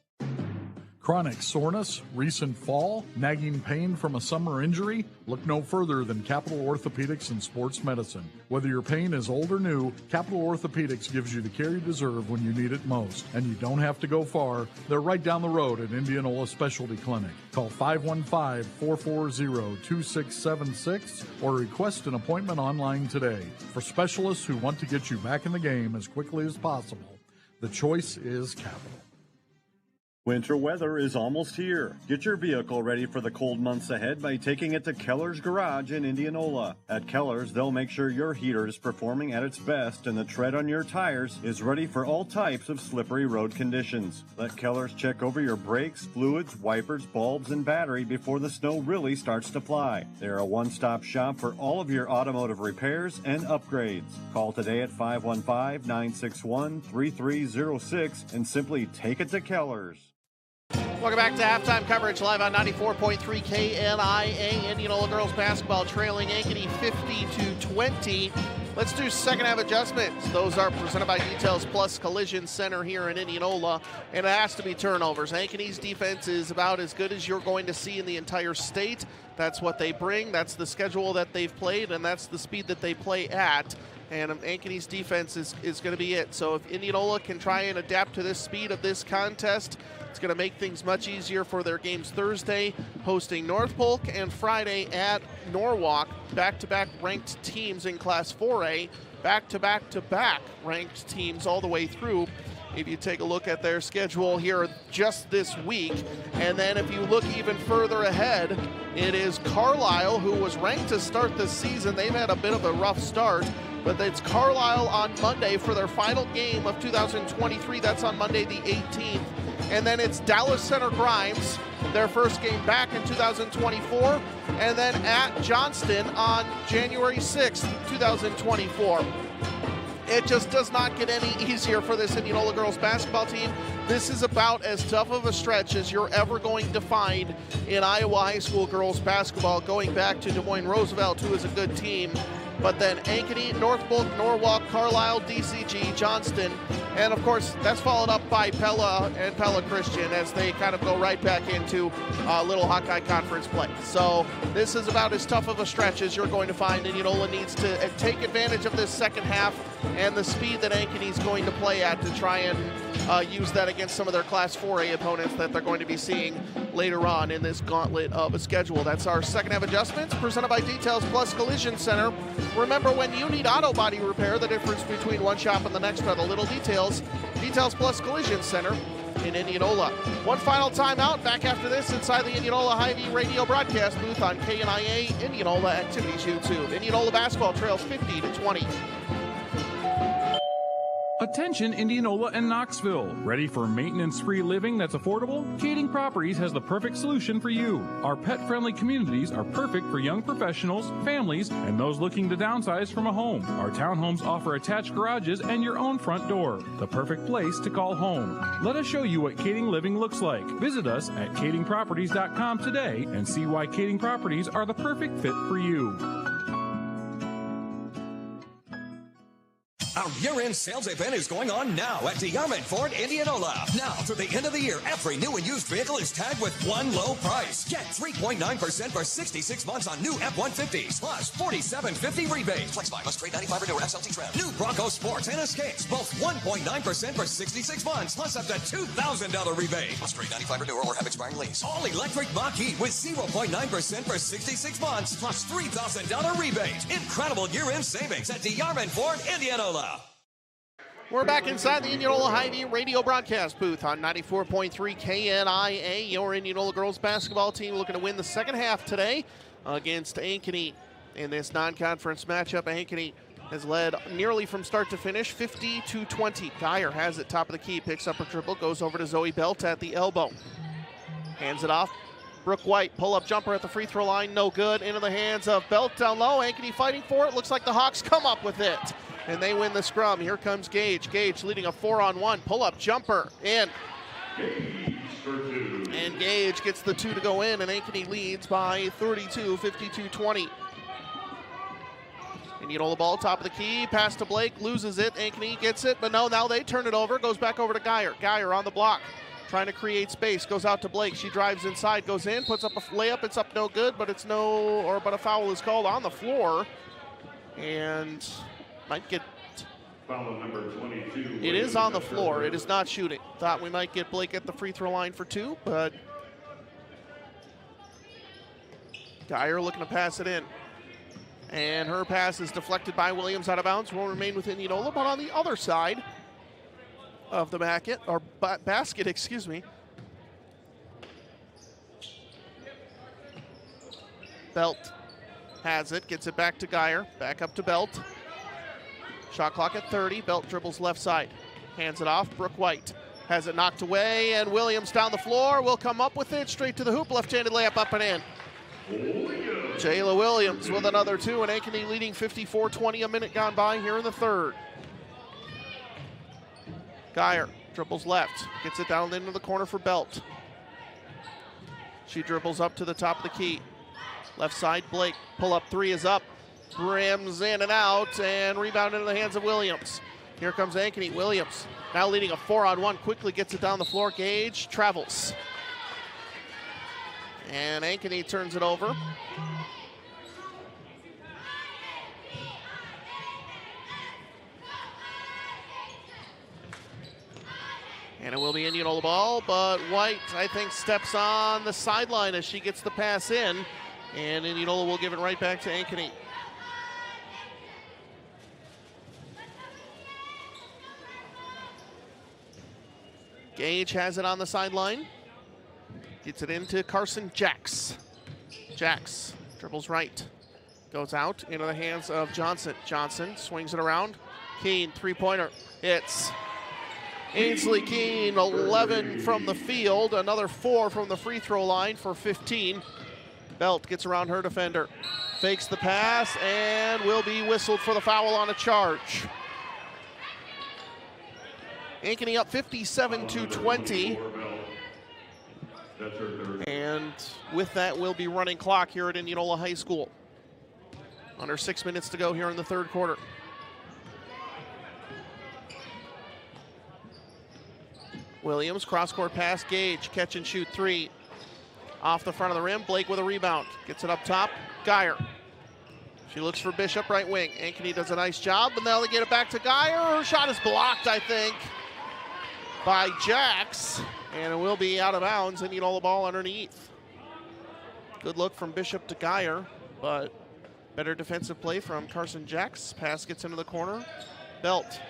Chronic soreness, recent fall, nagging pain from a summer injury? Look no further than Capital Orthopedics and Sports Medicine. Whether your pain is old or new, Capital Orthopedics gives you the care you deserve when you need it most. And you don't have to go far. They're right down the road at Indianola Specialty Clinic. Call 515-440-2676 or request an appointment online today. For specialists who want to get you back in the game as quickly as possible, The choice is capital. Winter weather is almost here. Get your vehicle ready for the cold months ahead by taking it to Keller's Garage in Indianola. At Keller's, they'll make sure your heater is performing at its best and the tread on your tires is ready for all types of slippery road conditions. Let Keller's check over your brakes, fluids, wipers, bulbs, and battery before the snow really starts to fly. They're a one-stop shop for all of your automotive repairs and upgrades. Call today at 515-961-3306 and simply take it to Keller's. Welcome back to halftime coverage live on 94.3 KNIA. Indianola girls basketball trailing Ankeny 50-20. Let's do second half adjustments. Those are presented by Details Plus Collision Center here in Indianola, and it has to be turnovers. Ankeny's defense is about as good as you're going to see in the entire state. That's what they bring. That's the schedule that they've played, and that's the speed that they play at. And Ankeny's defense is going to be it. So if Indianola can try and adapt to this speed of this contest, it's going to make things much easier for their games Thursday, hosting North Polk, and Friday at Norwalk. Back-to-back ranked teams in Class 4A, back-to-back-to-back ranked teams all the way through. If you take a look at their schedule here just this week, and then if you look even further ahead, it is Carlisle, who was ranked to start this season. They've had a bit of a rough start, but it's Carlisle on Monday for their final game of 2023. That's on Monday the 18th. And then it's Dallas Center Grimes, their first game back in 2024, and then at Johnston on January 6th, 2024. It just does not get any easier for this Indianola girls basketball team. This is about as tough of a stretch as you're ever going to find in Iowa high school girls basketball, going back to Des Moines Roosevelt, who is a good team. But then Ankeny, North Polk, Norwalk, Carlisle, DCG, Johnston, and of course that's followed up by Pella and Pella Christian as they kind of go right back into Little Hawkeye Conference play. So this is about as tough of a stretch as you're going to find. Indianola needs to take advantage of this second half and the speed that Ankeny's going to play at to try and use that against some of their Class 4A opponents that they're going to be seeing later on in this gauntlet of a schedule. That's our second half adjustments presented by Details Plus Collision Center. Remember, when you need auto body repair, the difference between one shop and the next are the little details. Details Plus Collision Center in Indianola. One final timeout. Back after this inside the Indianola Hy-Vee radio broadcast booth on KNIA Indianola Activities YouTube. Indianola basketball trails 50-20. Attention Indianola and Knoxville. Ready for maintenance-free living that's affordable? Kading Properties has the perfect solution for you. Our pet-friendly communities are perfect for young professionals, families, and those looking to downsize from a home. Our townhomes offer attached garages and your own front door. The perfect place to call home. Let us show you what Kading living looks like. Visit us at kadingproperties.com today and see why Kading Properties are the perfect fit for you. Our year-end sales event is going on now at DeArmond Ford Indianola. Now, through the end of the year, every new and used vehicle is tagged with one low price. Get 3.9% for 66 months on new F-150s, plus $47.50 rebate. Flex buy, must trade 95 or newer XLT trim. New Bronco Sports and Escapes, both 1.9% for 66 months, plus up to $2,000 rebate. Must trade 95 or newer or have expiring lease. All electric Mach-E with 0.9% for 66 months, plus $3,000 rebate. Incredible year-end savings at DeArmond Ford Indianola. We're back inside the Indianola Hy-Vee radio broadcast booth on 94.3 KNIA. Your Indianola girls basketball team looking to win the second half today against Ankeny in this non-conference matchup. Ankeny has led nearly from start to finish, 50-20. Geyer has it, top of the key, picks up a dribble, goes over to Zoe Belt at the elbow. Hands it off. Brooke White, pull-up jumper at the free throw line, no good. Into the hands of Belt down low. Ankeny fighting for it. Looks like the Hawks come up with it, and they win the scrum. Here comes Gage. Gage leading a 4-on-1. Pull-up jumper in. And Gage gets the two to go in, and Ankeny leads by 32, 52-20. Indianola ball, top of the key, pass to Blake, loses it. Ankeny gets it, but no, now they turn it over. Goes back over to Geyer. Geyer on the block, trying to create space, goes out to Blake. She drives inside, goes in, puts up a layup. It's up no good, but but a foul is called on the floor, and might get. Foul number 22. It is on the floor. It is not shooting. Thought we might get Blake at the free throw line for two, but Geyer looking to pass it in. And her pass is deflected by Williams out of bounds. Will remain with Indianola, but on the other side, of the basket, excuse me. Belt has it, gets it back to Geyer, back up to Belt. Shot clock at 30, Belt dribbles left side, hands it off, Brooke White has it knocked away, and Williams down the floor will come up with it, straight to the hoop, left-handed layup up and in. Jayla Williams with another two, and Ankeny leading 54-20, a minute gone by here in the third. Geyer dribbles left, gets it down into the corner for Belt. She dribbles up to the top of the key. Left side, Blake, pull-up three is up, brims in and out, and rebound into the hands of Williams. Here comes Ankeny. Williams now leading a 4-on-1, quickly gets it down the floor. Gage travels. And Ankeny turns it over. And it will be Indianola ball, but White, I think, steps on the sideline as she gets the pass in. And Indianola will give it right back to Ankeny. Gage has it on the sideline. Gets it into Carson Jacks. Jacks dribbles right. Goes out into the hands of Johnson. Johnson swings it around. Keene, three-pointer. It's Ainsley Keene, 11 from the field. Another 4 from the free throw line for 15. Belt gets around her defender. Fakes the pass and will be whistled for the foul on a charge. Ankeny up 57-20. And with that, we'll be running clock here at Indianola High School. Under 6 minutes to go here in the third quarter. Williams, cross-court pass, Gage, catch and shoot three. Off the front of the rim, Blake with a rebound. Gets it up top, Geyer. She looks for Bishop, right wing. Ankeny does a nice job, but now they get it back to Geyer. Her shot is blocked, I think, by Jacks, and it will be out of bounds. Indianola ball underneath. Good look from Bishop to Geyer, but better defensive play from Carson Jacks. Pass gets into the corner. Belt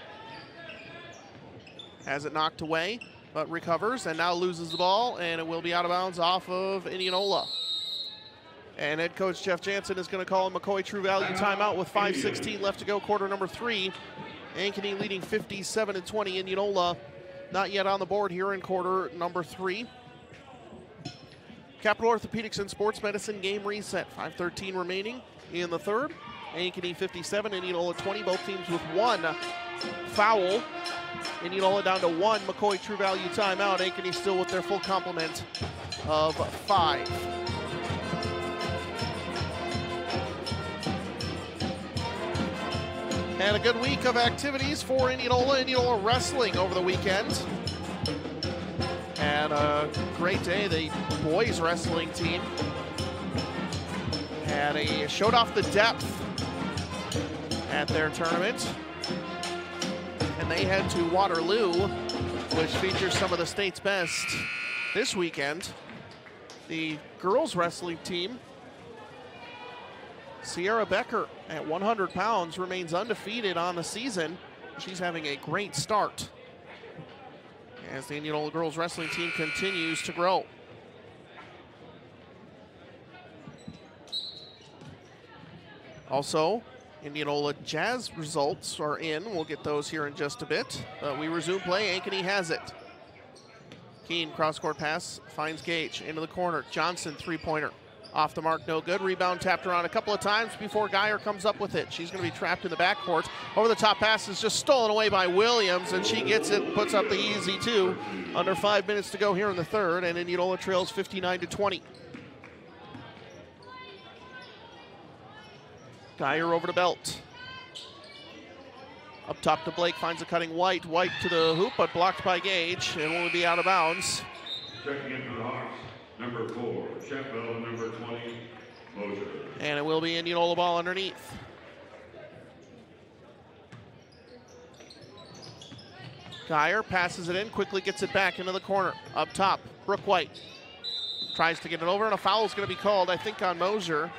has it knocked away, but recovers and now loses the ball, and it will be out of bounds off of Indianola. And head coach Jeff Jansen is going to call a McCoy True Value timeout with 5:16 left to go, quarter number 3. Ankeny leading 57-20. Indianola not yet on the board here in quarter number 3. Capital Orthopedics and Sports Medicine game reset. 5:13 remaining in the third. Ankeny 57, Indianola 20. Both teams with one foul. Indianola down to 1 McCoy True Value timeout. Ankeny still with their full complement of 5. And a good week of activities for Indianola. Indianola wrestling over the weekend. And a great day. The boys wrestling team showed off the depth at their tournament. And they head to Waterloo, which features some of the state's best this weekend. The girls wrestling team, Sierra Becker at 100 pounds remains undefeated on the season. She's having a great start as the Indianola girls wrestling team continues to grow. Also, Indianola Jazz results are in. We'll get those here in just a bit. But we resume play. Ankeny has it. Keene, cross-court pass, finds Gage into the corner. Johnson, three-pointer. Off the mark, no good. Rebound tapped around a couple of times before Geyer comes up with it. She's going to be trapped in the backcourt. Over-the-top pass is just stolen away by Williams, and she gets it, puts up the easy two. Under 5 minutes to go here in the third, and Indianola trails 59-20. Geyer over to Belt. Up top to Blake, finds a cutting White. White to the hoop, but blocked by Gage, and will be out of bounds. Checking in for the Hawks, number 4, Sheffield, number 20, Moser. And it will be Indianola ball underneath. Geyer passes it in, quickly gets it back into the corner. Up top, Brooke White tries to get it over, and a foul is going to be called, I think, on Moser.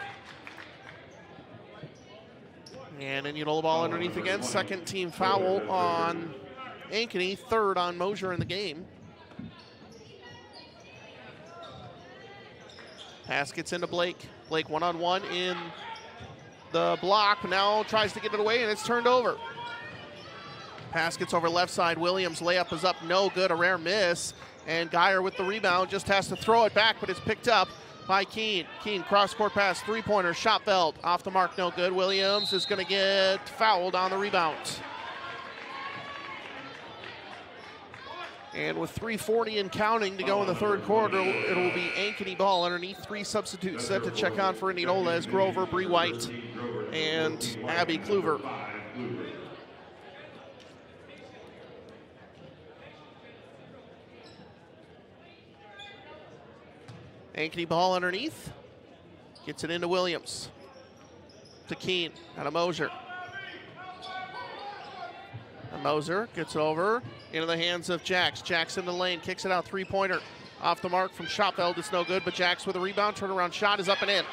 And Indianola ball underneath again. Second team foul on Ankeny, third on Mosier in the game. Pass gets into Blake. Blake one-on-one in the block, but now tries to get it away, and it's turned over. Pass gets over left side. Williams layup is up, no good, a rare miss. And Geyer with the rebound just has to throw it back, but it's picked up by Keene. Keene cross-court pass, three-pointer, shot belt, off the mark, no good. Williams is going to get fouled on the rebound. And with 3:40 and counting to go in the third quarter, it will be Ankeny ball underneath. 3 substitutes set to check on for Indianola as Grover, Bree White, and Abby Kluver. Ankeny ball underneath. Gets it into Williams. To Keene. Out of Mosier. And Mosier gets it over into the hands of Jax. Jax in the lane. Kicks it out. Three-pointer. Off the mark from Shopfeld. It's no good, but Jax with a rebound. Turnaround shot is up and in.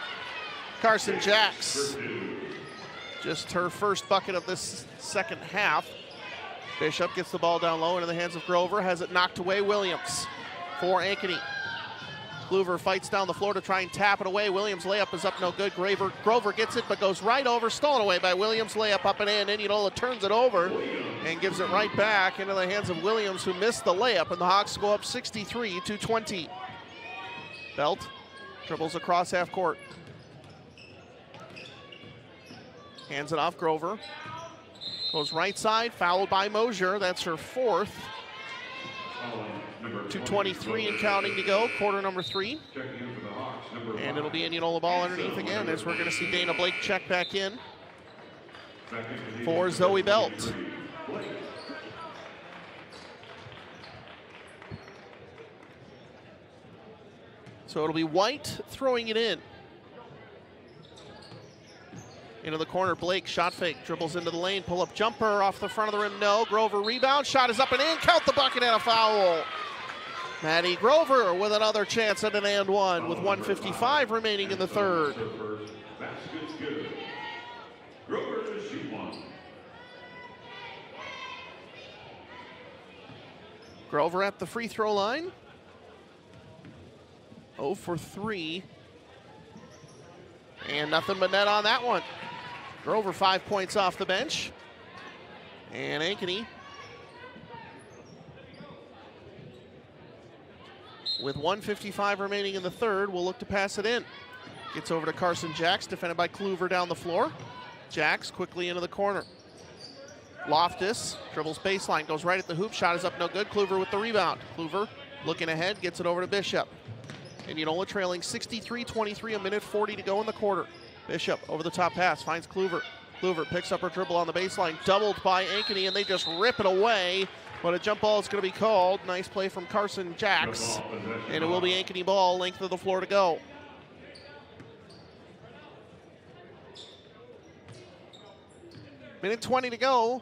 Carson Jax. Just her first bucket of this second half. Bishop gets the ball down low into the hands of Grover. Has it knocked away. Williams for Ankeny. Kluver fights down the floor to try and tap it away. Williams' layup is up, no good. Grover gets it, but goes right over. Stolen away by Williams. Layup up and in. Indianola turns it over and gives it right back into the hands of Williams, who missed the layup, and the Hawks go up 63-20. Belt dribbles across half court. Hands it off Grover. Goes right side, fouled by Mosier. That's her fourth. 2:23 and counting to go, quarter number 3. And it'll be Indianola ball underneath again, as we're going to see Dana Blake check back in for Zoe Belt. So it'll be White throwing it in. Into the corner, Blake, shot fake, dribbles into the lane, pull-up jumper off the front of the rim, no. Grover rebound, shot is up and in, count the bucket and a foul. Maddie Grover with another chance at an and one with 1:55 remaining in the third. Grover at the free throw line. 0 for 3. And nothing but net on that one. Grover 5 points off the bench. And Ankeny with 1:55 remaining in the third, will look to pass it in. Gets over to Carson Jax, defended by Kluver down the floor. Jax quickly into the corner. Loftus dribbles baseline, goes right at the hoop, shot is up, no good. Kluver with the rebound. Kluver looking ahead, gets it over to Bishop. Indianola trailing 63-23, a minute 40 to go in the quarter. Bishop over the top pass, finds Kluver. Kluver picks up her dribble on the baseline, doubled by Ankeny, and they just rip it away. But a jump ball is going to be called. Nice play from Carson Jax. And it will be Ankeny ball, length of the floor to go. Minute 20 to go.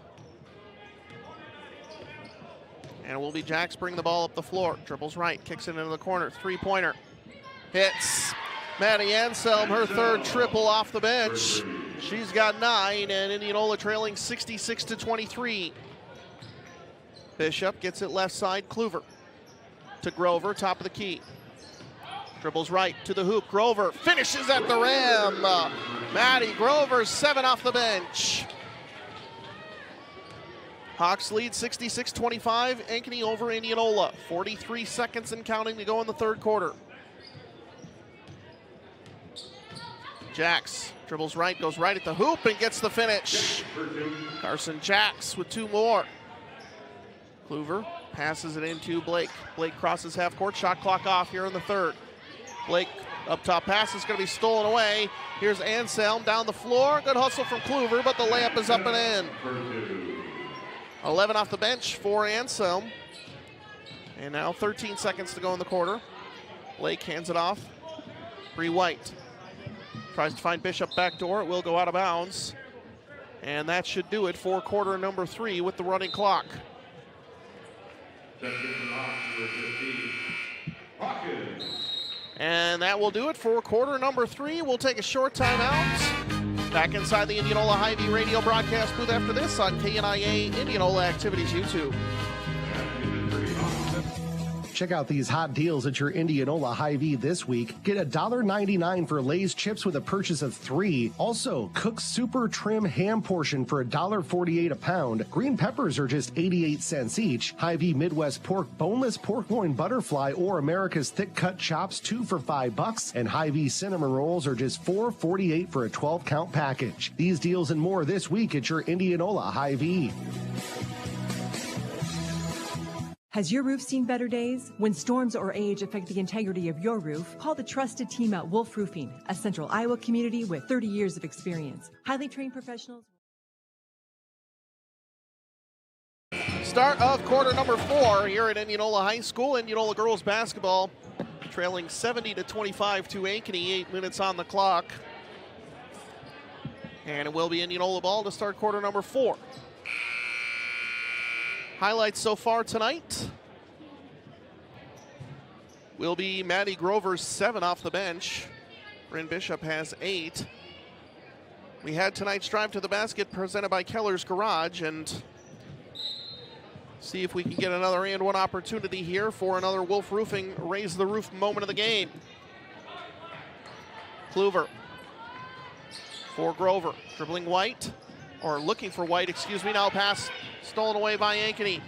And it will be Jax bring the ball up the floor. Dribbles right, kicks it into the corner. Three-pointer. Hits. Maddie Anselm, her third triple off the bench. She's got 9, and Indianola trailing 66-23. Bishop gets it left side, Kluver. To Grover, top of the key. Dribbles right to the hoop. Grover finishes at the rim. Maddie Grover, 7 off the bench. Hawks lead 66-25. Ankeny over Indianola. 43 seconds and counting to go in the third quarter. Jax dribbles right, goes right at the hoop and gets the finish. Carson Jax with 2 more. Kluver passes it into Blake. Blake crosses half court, shot clock off here in the third. Blake up top pass is going to be stolen away. Here's Anselm down the floor. Good hustle from Kluver, but the layup is up and in. 11 off the bench for Anselm. And now 13 seconds to go in the quarter. Blake hands it off. Bree White tries to find Bishop backdoor. It will go out of bounds. And that should do it for quarter number 3 with the running clock. And that will do it for quarter number 3. We'll take a short timeout. Back inside the Indianola Hy-Vee radio broadcast booth after this on KNIA Indianola Activities YouTube. Check out these hot deals at your Indianola Hy-Vee this week. Get $1.99 for Lay's chips with a purchase of 3. Also, Cook's Super Trim ham portion for $1.48 a pound. Green peppers are just 88 cents each. Hy-Vee Midwest Pork Boneless Pork Loin Butterfly or America's Thick Cut Chops 2 for $5. And Hy-Vee Cinnamon Rolls are just $4.48 for a 12-count package. These deals and more this week at your Indianola Hy-Vee. Has your roof seen better days? When storms or age affect the integrity of your roof, call the trusted team at Wolf Roofing, a central Iowa community with 30 years of experience. Highly trained professionals. Start of quarter number 4 here at Indianola High School. Indianola girls basketball trailing 70-25 to Ankeny, 8 minutes on the clock. And it will be Indianola ball to start quarter number 4. Highlights so far tonight will be Maddie Grover's 7 off the bench. Bryn Bishop has 8. We had tonight's drive to the basket presented by Keller's Garage, and see if we can get another and one opportunity here for another Wolf Roofing raise the roof moment of the game. Kluver for Grover, dribbling White, or looking for White, excuse me. Now pass stolen away by Ankeny.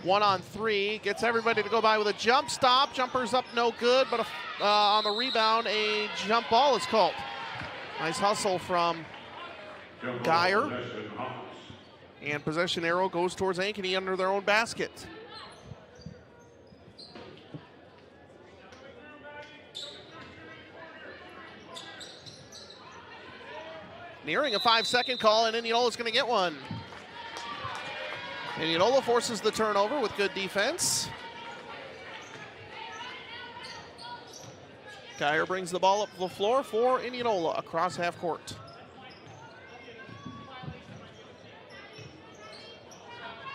1-on-3, gets everybody to go by with a jump stop. Jumper's up, no good, but on the rebound, a jump ball is called. Nice hustle from Geyer. And possession arrow goes towards Ankeny under their own basket. Nearing a 5-second call, and Indianola's going to get one. Indianola forces the turnover with good defense. Geyer brings the ball up the floor for Indianola across half court.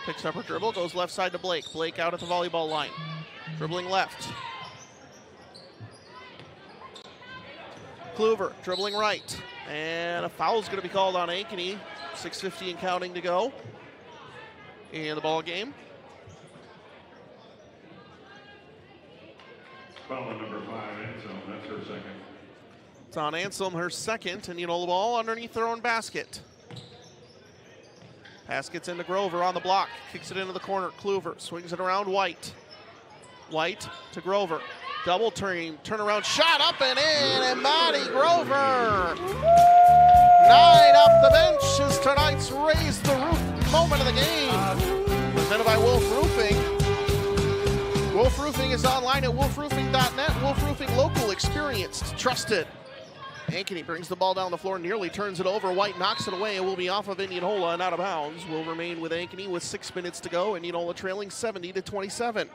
Picks up her dribble, goes left side to Blake. Blake out at the volleyball line. Dribbling left. Kluver dribbling right. And a foul is going to be called on Ankeny. 6:50 and counting to go in the ball game. Foul on number 5, Anselm. That's her second. It's on Anselm, her second, and Indianola ball underneath their own basket. Pass gets into Grover on the block, kicks it into the corner. Kluver swings it around White. White to Grover. Double turnaround shot up and in, and Maddie Grover. 9 off the bench is tonight's raise the roof moment of the game. Presented by Wolf Roofing. Wolf Roofing is online at wolfroofing.net. Wolf Roofing, local, experienced, trusted. Ankeny brings the ball down the floor, nearly turns it over. White knocks it away. It will be off of Indianola and out of bounds. Will remain with Ankeny with 6 minutes to go. Indianola trailing 70-27.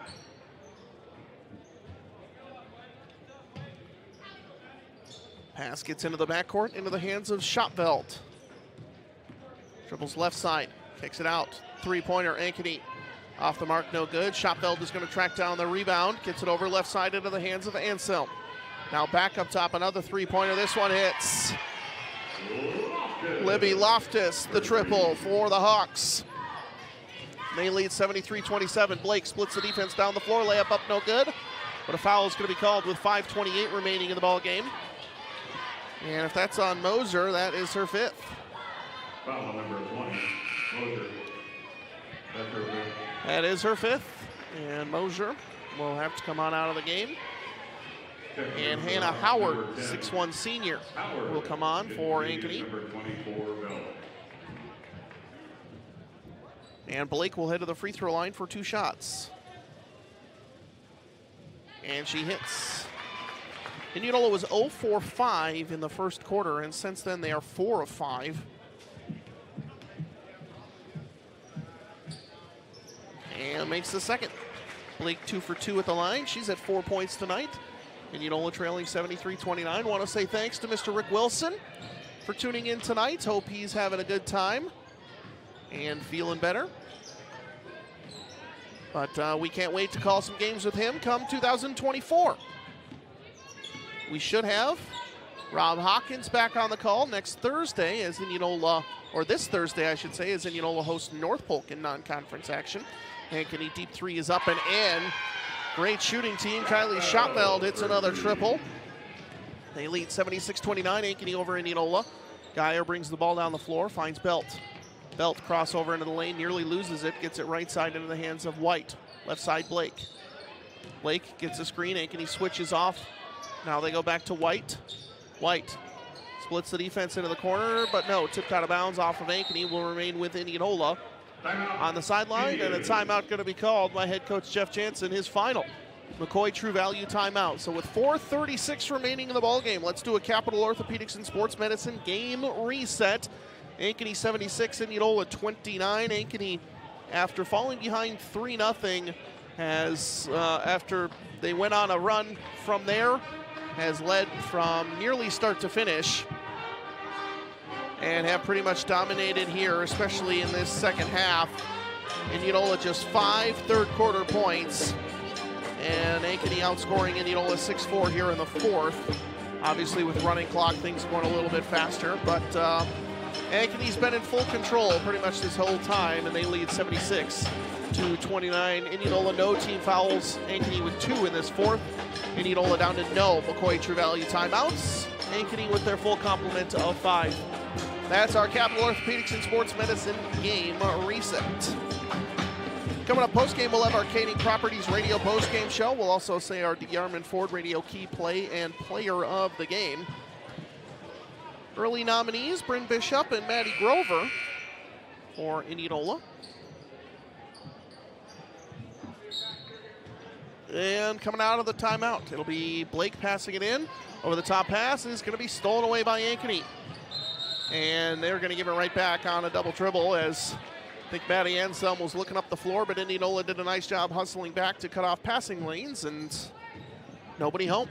Pass gets into the backcourt, into the hands of Schoppveld. Dribbles left side, kicks it out. 3-pointer, Ankeny. Off the mark, no good. Schoppveld is going to track down the rebound. Gets it over left side into the hands of Anselm. Now back up top, another 3-pointer. This one hits. Libby Loftus, the triple for the Hawks. They lead 73-27. Blake splits the defense down the floor. Layup up, no good. But a foul is going to be called with 5:28 remaining in the ball game. And if that's on Moser, that is her 5th. Foul number 20, Moser. That's her 5th. That is her 5th. And Moser will have to come on out of the game. And Hannah Howard, 6'1" senior, will come on for Ankeny. And Blake will head to the free throw line for 2 shots. And she hits. Indianola was 0 for 5 in the first quarter, and since then they are 4 of 5. And makes the second. Blake 2 for 2 at the line. She's at 4 points tonight. Indianola trailing 73-29. Want to say thanks to Mr. Rick Wilson for tuning in tonight. Hope he's having a good time and feeling better. But we can't wait to call some games with him come 2024. We should have Rob Hawkins back on the call next Thursday as Indianola, or this Thursday I should say, as Indianola hosts North Polk in non-conference action. Ankeny deep three is up and in. Great shooting team. Kylie Schottfeld hits another triple. They lead 76-29, Ankeny over Indianola. Geyer brings the ball down the floor, finds Belt. Belt crossover into the lane, nearly loses it, gets it right side into the hands of White. Left side, Blake. Blake gets a screen, Ankeny switches off. Now they go back to White. White splits the defense into the corner, but no, tipped out of bounds off of Ankeny, will remain with Indianola on the sideline, and a timeout going to be called by head coach Jeff Jansen, his final McCoy True Value timeout. So with 4:36 remaining in the ball game, let's do a Capital Orthopedics and Sports Medicine game reset. Ankeny 76, Indianola 29. Ankeny, after falling behind 3-0, has, after they went on a run from there, has led from nearly start to finish and have pretty much dominated here, especially in this second half. Indianola just 5 third-quarter points, and Ankeny outscoring Indianola 6-4 here in the fourth. Obviously, with running clock, things going a little bit faster, but Ankeny's been in full control pretty much this whole time, and they lead 76-29. Indianola, no team fouls. Ankeny with 2 in this fourth. Indianola down to no McCoy True Value timeouts. Ankeny with their full complement of 5. That's our Capital Orthopedics and Sports Medicine game reset. Coming up post-game, we'll have our Kading Properties radio post-game show. We'll also say our DeArmond Ford radio key play and player of the game. Early nominees, Bryn Bishop and Maddie Grover for Indianola. And coming out of the timeout, it'll be Blake passing it in. Over the top pass is going to be stolen away by Ankeny. And they're going to give it right back on a double dribble, as I think Maddie Anselm was looking up the floor, but Indianola did a nice job hustling back to cut off passing lanes, and nobody home.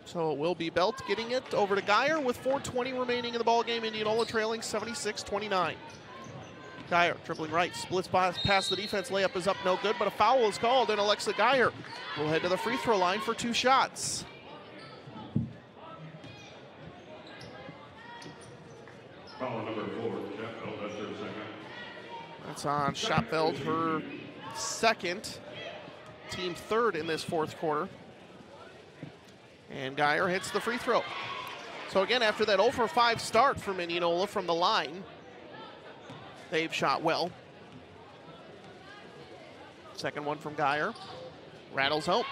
So it will be Belt getting it over to Geyer with 4:20 remaining in the ballgame. Indianola trailing 76-29. Geyer dribbling right, splits past the defense. Layup is up, no good, but a foul is called, and Alexa Geyer will head to the free throw line for 2 shots. Foul number 4, Schottfeld, that's her second. That's on Schottfeld, her second, team third in this fourth quarter. And Geyer hits the free throw. So again, after that 0-for-5 start from Indianola from the line, they've shot well. Second one from Geyer. Rattles home.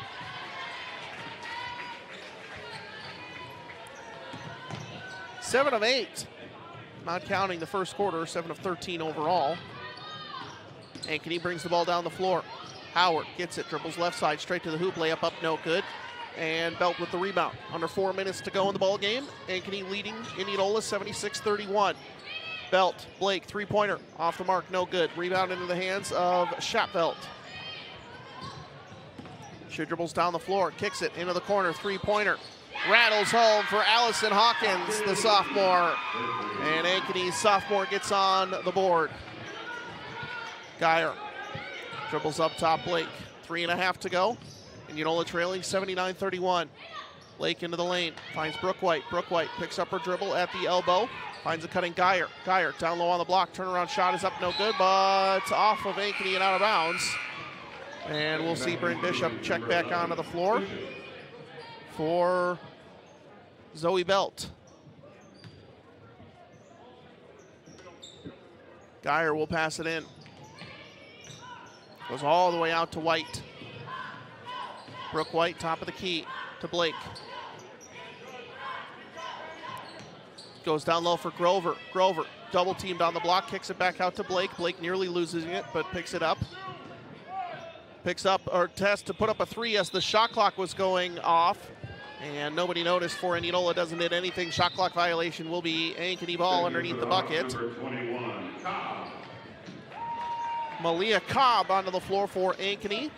Seven of 8. Not counting the first quarter, 7 of 13 overall. Ankeny brings the ball down the floor. Howard gets it, dribbles left side, straight to the hoop, layup up, no good. And Belt with the rebound. Under 4 minutes to go in the ball game. Ankeny leading Indianola 76-31. Belt, Blake, three-pointer, off the mark, no good. Rebound into the hands of Schottfeld. She dribbles down the floor, kicks it into the corner, three-pointer. Rattles home for Allison Hawkins, the sophomore. And Ankeny's sophomore gets on the board. Geyer dribbles up top, Blake. 3.5 to go. Indianola trailing 79-31. Blake into the lane, finds Brooke White. Brooke White picks up her dribble at the elbow. Finds a cutting Geyer. Geyer down low on the block. Turnaround shot is up, no good, but off of Ankeny and out of bounds. And we'll see Bryn Bishop check back onto the floor for Zoe Belt. Geyer will pass it in. Goes all the way out to White. Brooke White, top of the key to Blake. Goes down low for Grover. Grover, double teamed on the block, kicks it back out to Blake. Blake nearly losing it, but picks it up. Picks up, or tests to put up a 3 as the shot clock was going off. And nobody noticed for Indianola, doesn't hit anything. Shot clock violation will be Ankeny ball underneath the bucket. Number 21, Cobb. Malia Cobb onto the floor for Ankeny.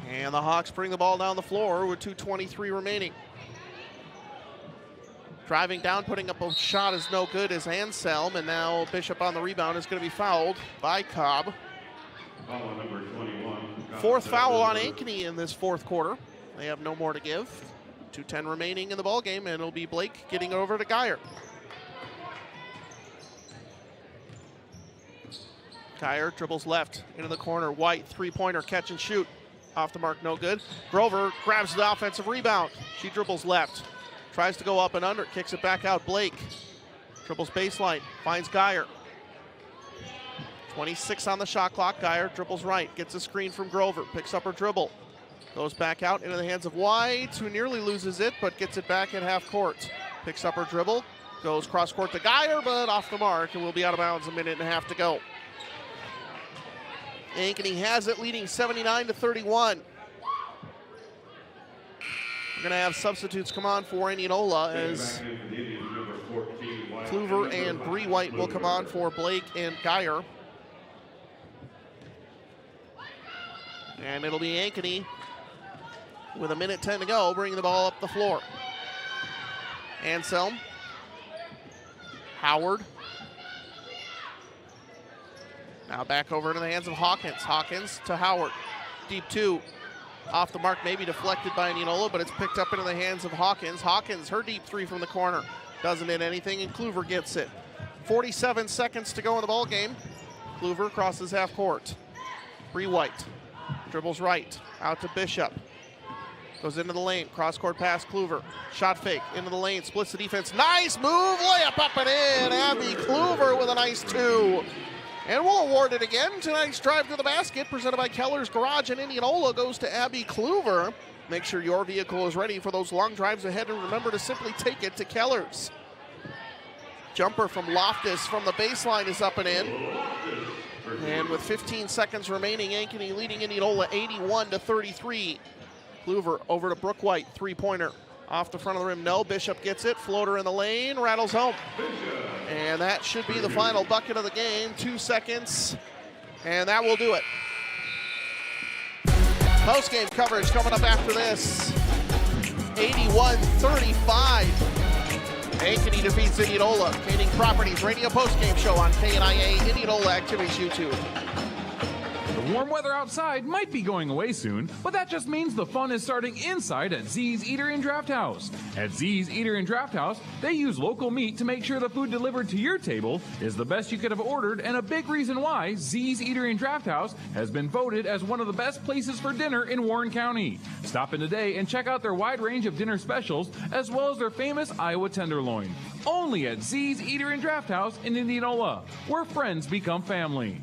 And the Hawks bring the ball down the floor with 2:23 remaining. Driving down, putting up a shot is no good as Anselm, and now Bishop on the rebound is going to be fouled by Cobb. Foul number 21, Fourth foul on Ankeny in this fourth quarter. They have no more to give. 2:10 remaining in the ball game, and it'll be Blake getting over to Geyer. Geyer dribbles left into the corner. White, three-pointer, catch and shoot. Off the mark, no good. Grover grabs the offensive rebound. She dribbles left. Tries to go up and under, kicks it back out. Blake dribbles baseline, finds Geyer. 26 on the shot clock. Geyer dribbles right, gets a screen from Grover, picks up her dribble. Goes back out into the hands of White, who nearly loses it, but gets it back at half court. Picks up her dribble, goes cross court to Geyer, but off the mark, and will be out of bounds. A minute and a half to go. Ankeny has it, leading 79-31. We're going to have substitutes come on for Indianola as Kluver and Bree White will come on for Blake and Geyer. And it'll be Ankeny with a minute 10 to go, bringing the ball up the floor. Anselm. Howard. Now back over into the hands of Hawkins. Hawkins to Howard. Deep two. Off the mark, maybe deflected by Indianola, but it's picked up into the hands of Hawkins. Hawkins, her deep three from the corner. Doesn't hit anything, and Kluver gets it. 47 seconds to go in the ball game. Kluver crosses half court. Bree White dribbles right, out to Bishop. Goes into the lane, cross-court pass, Kluver. Shot fake, into the lane, splits the defense. Nice move, layup up and in. Abby Kluver with a nice two. And we'll award it again. Tonight's drive to the basket, presented by Keller's Garage in Indianola, goes to Abby Kluver. Make sure your vehicle is ready for those long drives ahead, and remember to simply take it to Keller's. Jumper from Loftus from the baseline is up and in. And with 15 seconds remaining, Ankeny leading Indianola 81-33. Kluver over to Brooke White, three-pointer. Off the front of the rim, no. Bishop gets it, floater in the lane, rattles home. And that should be the final bucket of the game. 2 seconds, and that will do it. Post-game coverage coming up after this. 81-35. Ankeny defeats Indianola. Kading Properties radio post-game show on KNIA Indianola Activities YouTube. The warm weather outside might be going away soon, but that just means the fun is starting inside at Z's Eatery and Draft House. At Z's Eatery and Draft House, they use local meat to make sure the food delivered to your table is the best you could have ordered, and a big reason why Z's Eatery and Draft House has been voted as one of the best places for dinner in Warren County. Stop in today and check out their wide range of dinner specials, as well as their famous Iowa tenderloin. Only at Z's Eatery and Draft House in Indianola, where friends become family.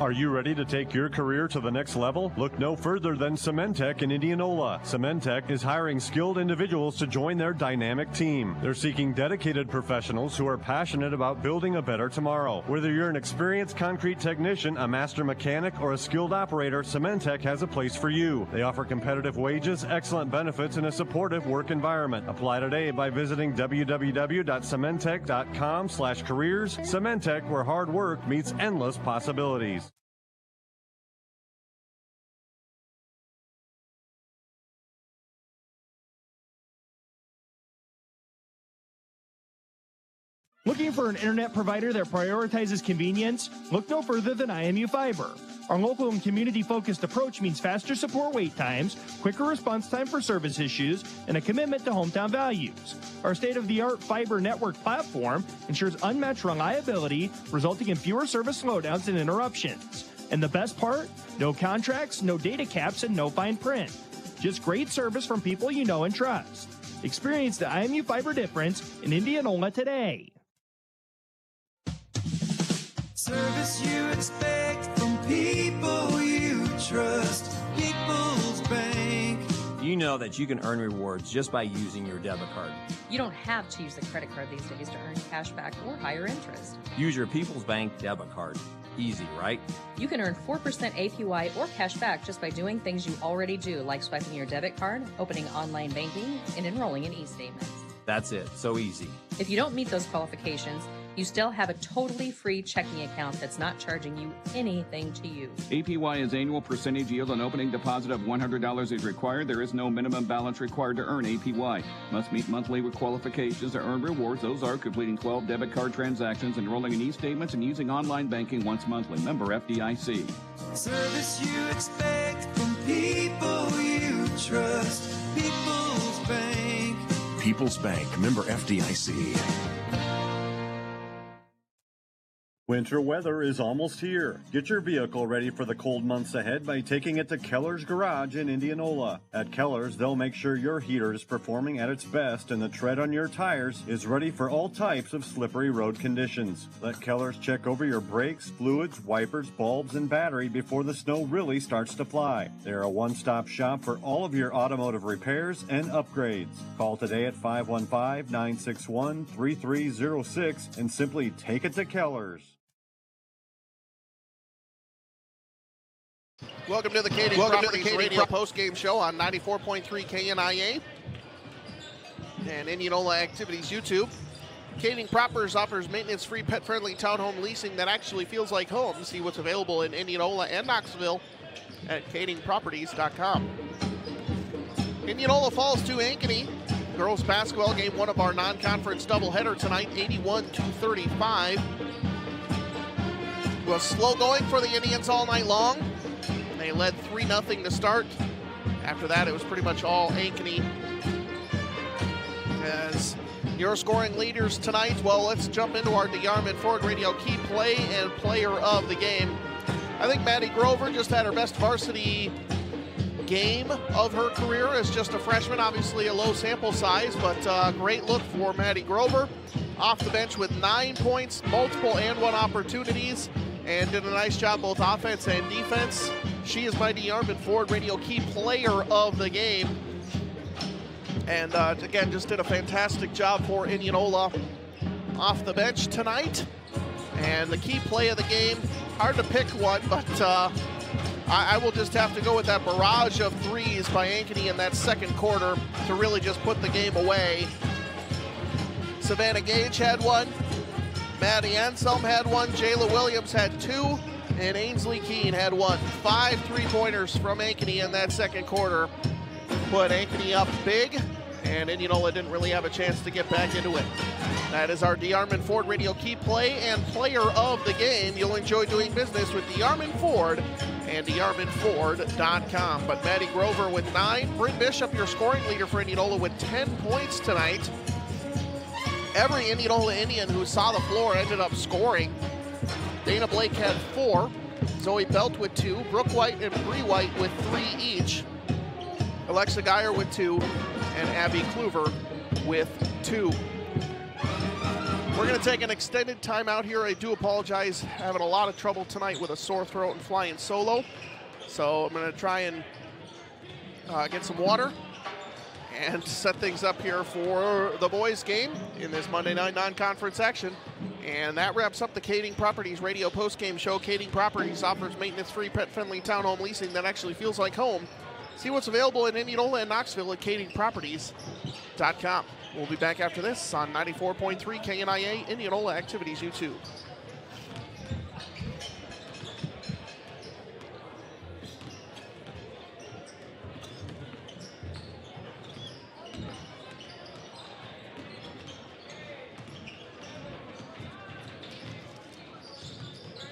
Are you ready to take your career to the next level? Look no further than Cementech in Indianola. Cementech is hiring skilled individuals to join their dynamic team. They're seeking dedicated professionals who are passionate about building a better tomorrow. Whether you're an experienced concrete technician, a master mechanic, or a skilled operator, Cementech has a place for you. They offer competitive wages, excellent benefits, and a supportive work environment. Apply today by visiting www.cementech.com/careers. Cementech, where hard work meets endless possibilities. Looking for an internet provider that prioritizes convenience? Look no further than IMU Fiber. Our local and community-focused approach means faster support wait times, quicker response time for service issues, and a commitment to hometown values. Our state-of-the-art fiber network platform ensures unmatched reliability, resulting in fewer service slowdowns and interruptions. And the best part? No contracts, no data caps, and no fine print. Just great service from people you know and trust. Experience the IMU Fiber difference in Indianola today. Service you expect from people you trust. People's Bank. You know that you can earn rewards just by using your debit card. You don't have to use a credit card these days to earn cash back or higher interest. Use your People's Bank debit card. Easy, right? You can earn 4% APY or cash back just by doing things you already do, like swiping your debit card, opening online banking, and enrolling in e-statements. That's it. So easy. If you don't meet those qualifications, You still have a totally free checking account that's not charging you anything to use. APY is annual percentage yield. An opening deposit of $100 is required. There is no minimum balance required to earn APY. Must meet monthly qualifications to earn rewards. Those are completing 12 debit card transactions, enrolling in e-statements, and using online banking once monthly. Member FDIC. Service you expect from people you trust. People's Bank. People's Bank, member FDIC. Winter weather is almost here. Get your vehicle ready for the cold months ahead by taking it to Keller's Garage in Indianola. At Keller's, they'll make sure your heater is performing at its best and the tread on your tires is ready for all types of slippery road conditions. Let Keller's check over your brakes, fluids, wipers, bulbs, and battery before the snow really starts to fly. They're a one-stop shop for all of your automotive repairs and upgrades. Call today at 515-961-3306 and simply take it to Keller's. Welcome to the Katie Properties Radio post-game show on 94.3 KNIA and Indianola Activities YouTube. Kading Properties offers maintenance-free, pet-friendly townhome leasing that actually feels like home. See what's available in Indianola and Knoxville at kadingproperties.com. Indianola falls to Ankeny. Girls basketball game, one of our non-conference doubleheader tonight, 81-35. It was slow going for the Indians all night long. They led 3-0 to start. After that, it was pretty much all Ankeny. As your scoring leaders tonight, well, let's jump into our DeArmond Ford Radio key play and player of the game. I think Maddie Grover just had her best varsity game of her career as just a freshman. Obviously a low sample size, but great look for Maddie Grover. Off the bench with 9 points, multiple and one opportunities, and did a nice job both offense and defense. She is my DeArmond Ford Radio key player of the game. And again, just did a fantastic job for Indianola off the bench tonight. And the key play of the game, hard to pick one, but I will just have to go with that barrage of threes by Ankeny in that second quarter to really just put the game away. Savannah Gage had one, Maddie Anselm had one, Jayla Williams had two, and Ainsley Keene had one. 5 3-pointers from Ankeny in that second quarter put Ankeny up big, and Indianola didn't really have a chance to get back into it. That is our DeArmond Ford Radio key play and player of the game. You'll enjoy doing business with DeArmond Ford and DeArmondFord.com. But Maddie Grover with 9. Bryn Bishop, your scoring leader for Indianola, with 10 points tonight. Every Indianola Indian who saw the floor ended up scoring. Dana Blake had 4. Zoe Belt with 2. Brooke White and Bree White with 3 each. Alexa Geyer with 2. And Abby Kluver with 2. We're going to take an extended timeout here. I do apologize, having a lot of trouble tonight with a sore throat and flying solo. So I'm going to try and get some water and set things up here for the boys game in this Monday night non-conference action. And that wraps up the Kading Properties Radio post-game show. Kading Properties offers maintenance-free, pet-friendly townhome leasing that actually feels like home. See what's available in Indianola and Knoxville at kadingproperties.com. We'll be back after this on 94.3 KNIA Indianola Activities YouTube.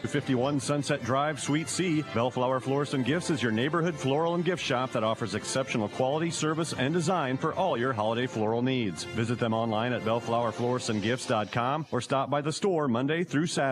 .51 Sunset Drive, Suite C. Bellflower Florists and Gifts is your neighborhood floral and gift shop that offers exceptional quality, service, and design for all your holiday floral needs. Visit them online at bellflowerfloristandgifts.com or stop by the store Monday through Saturday.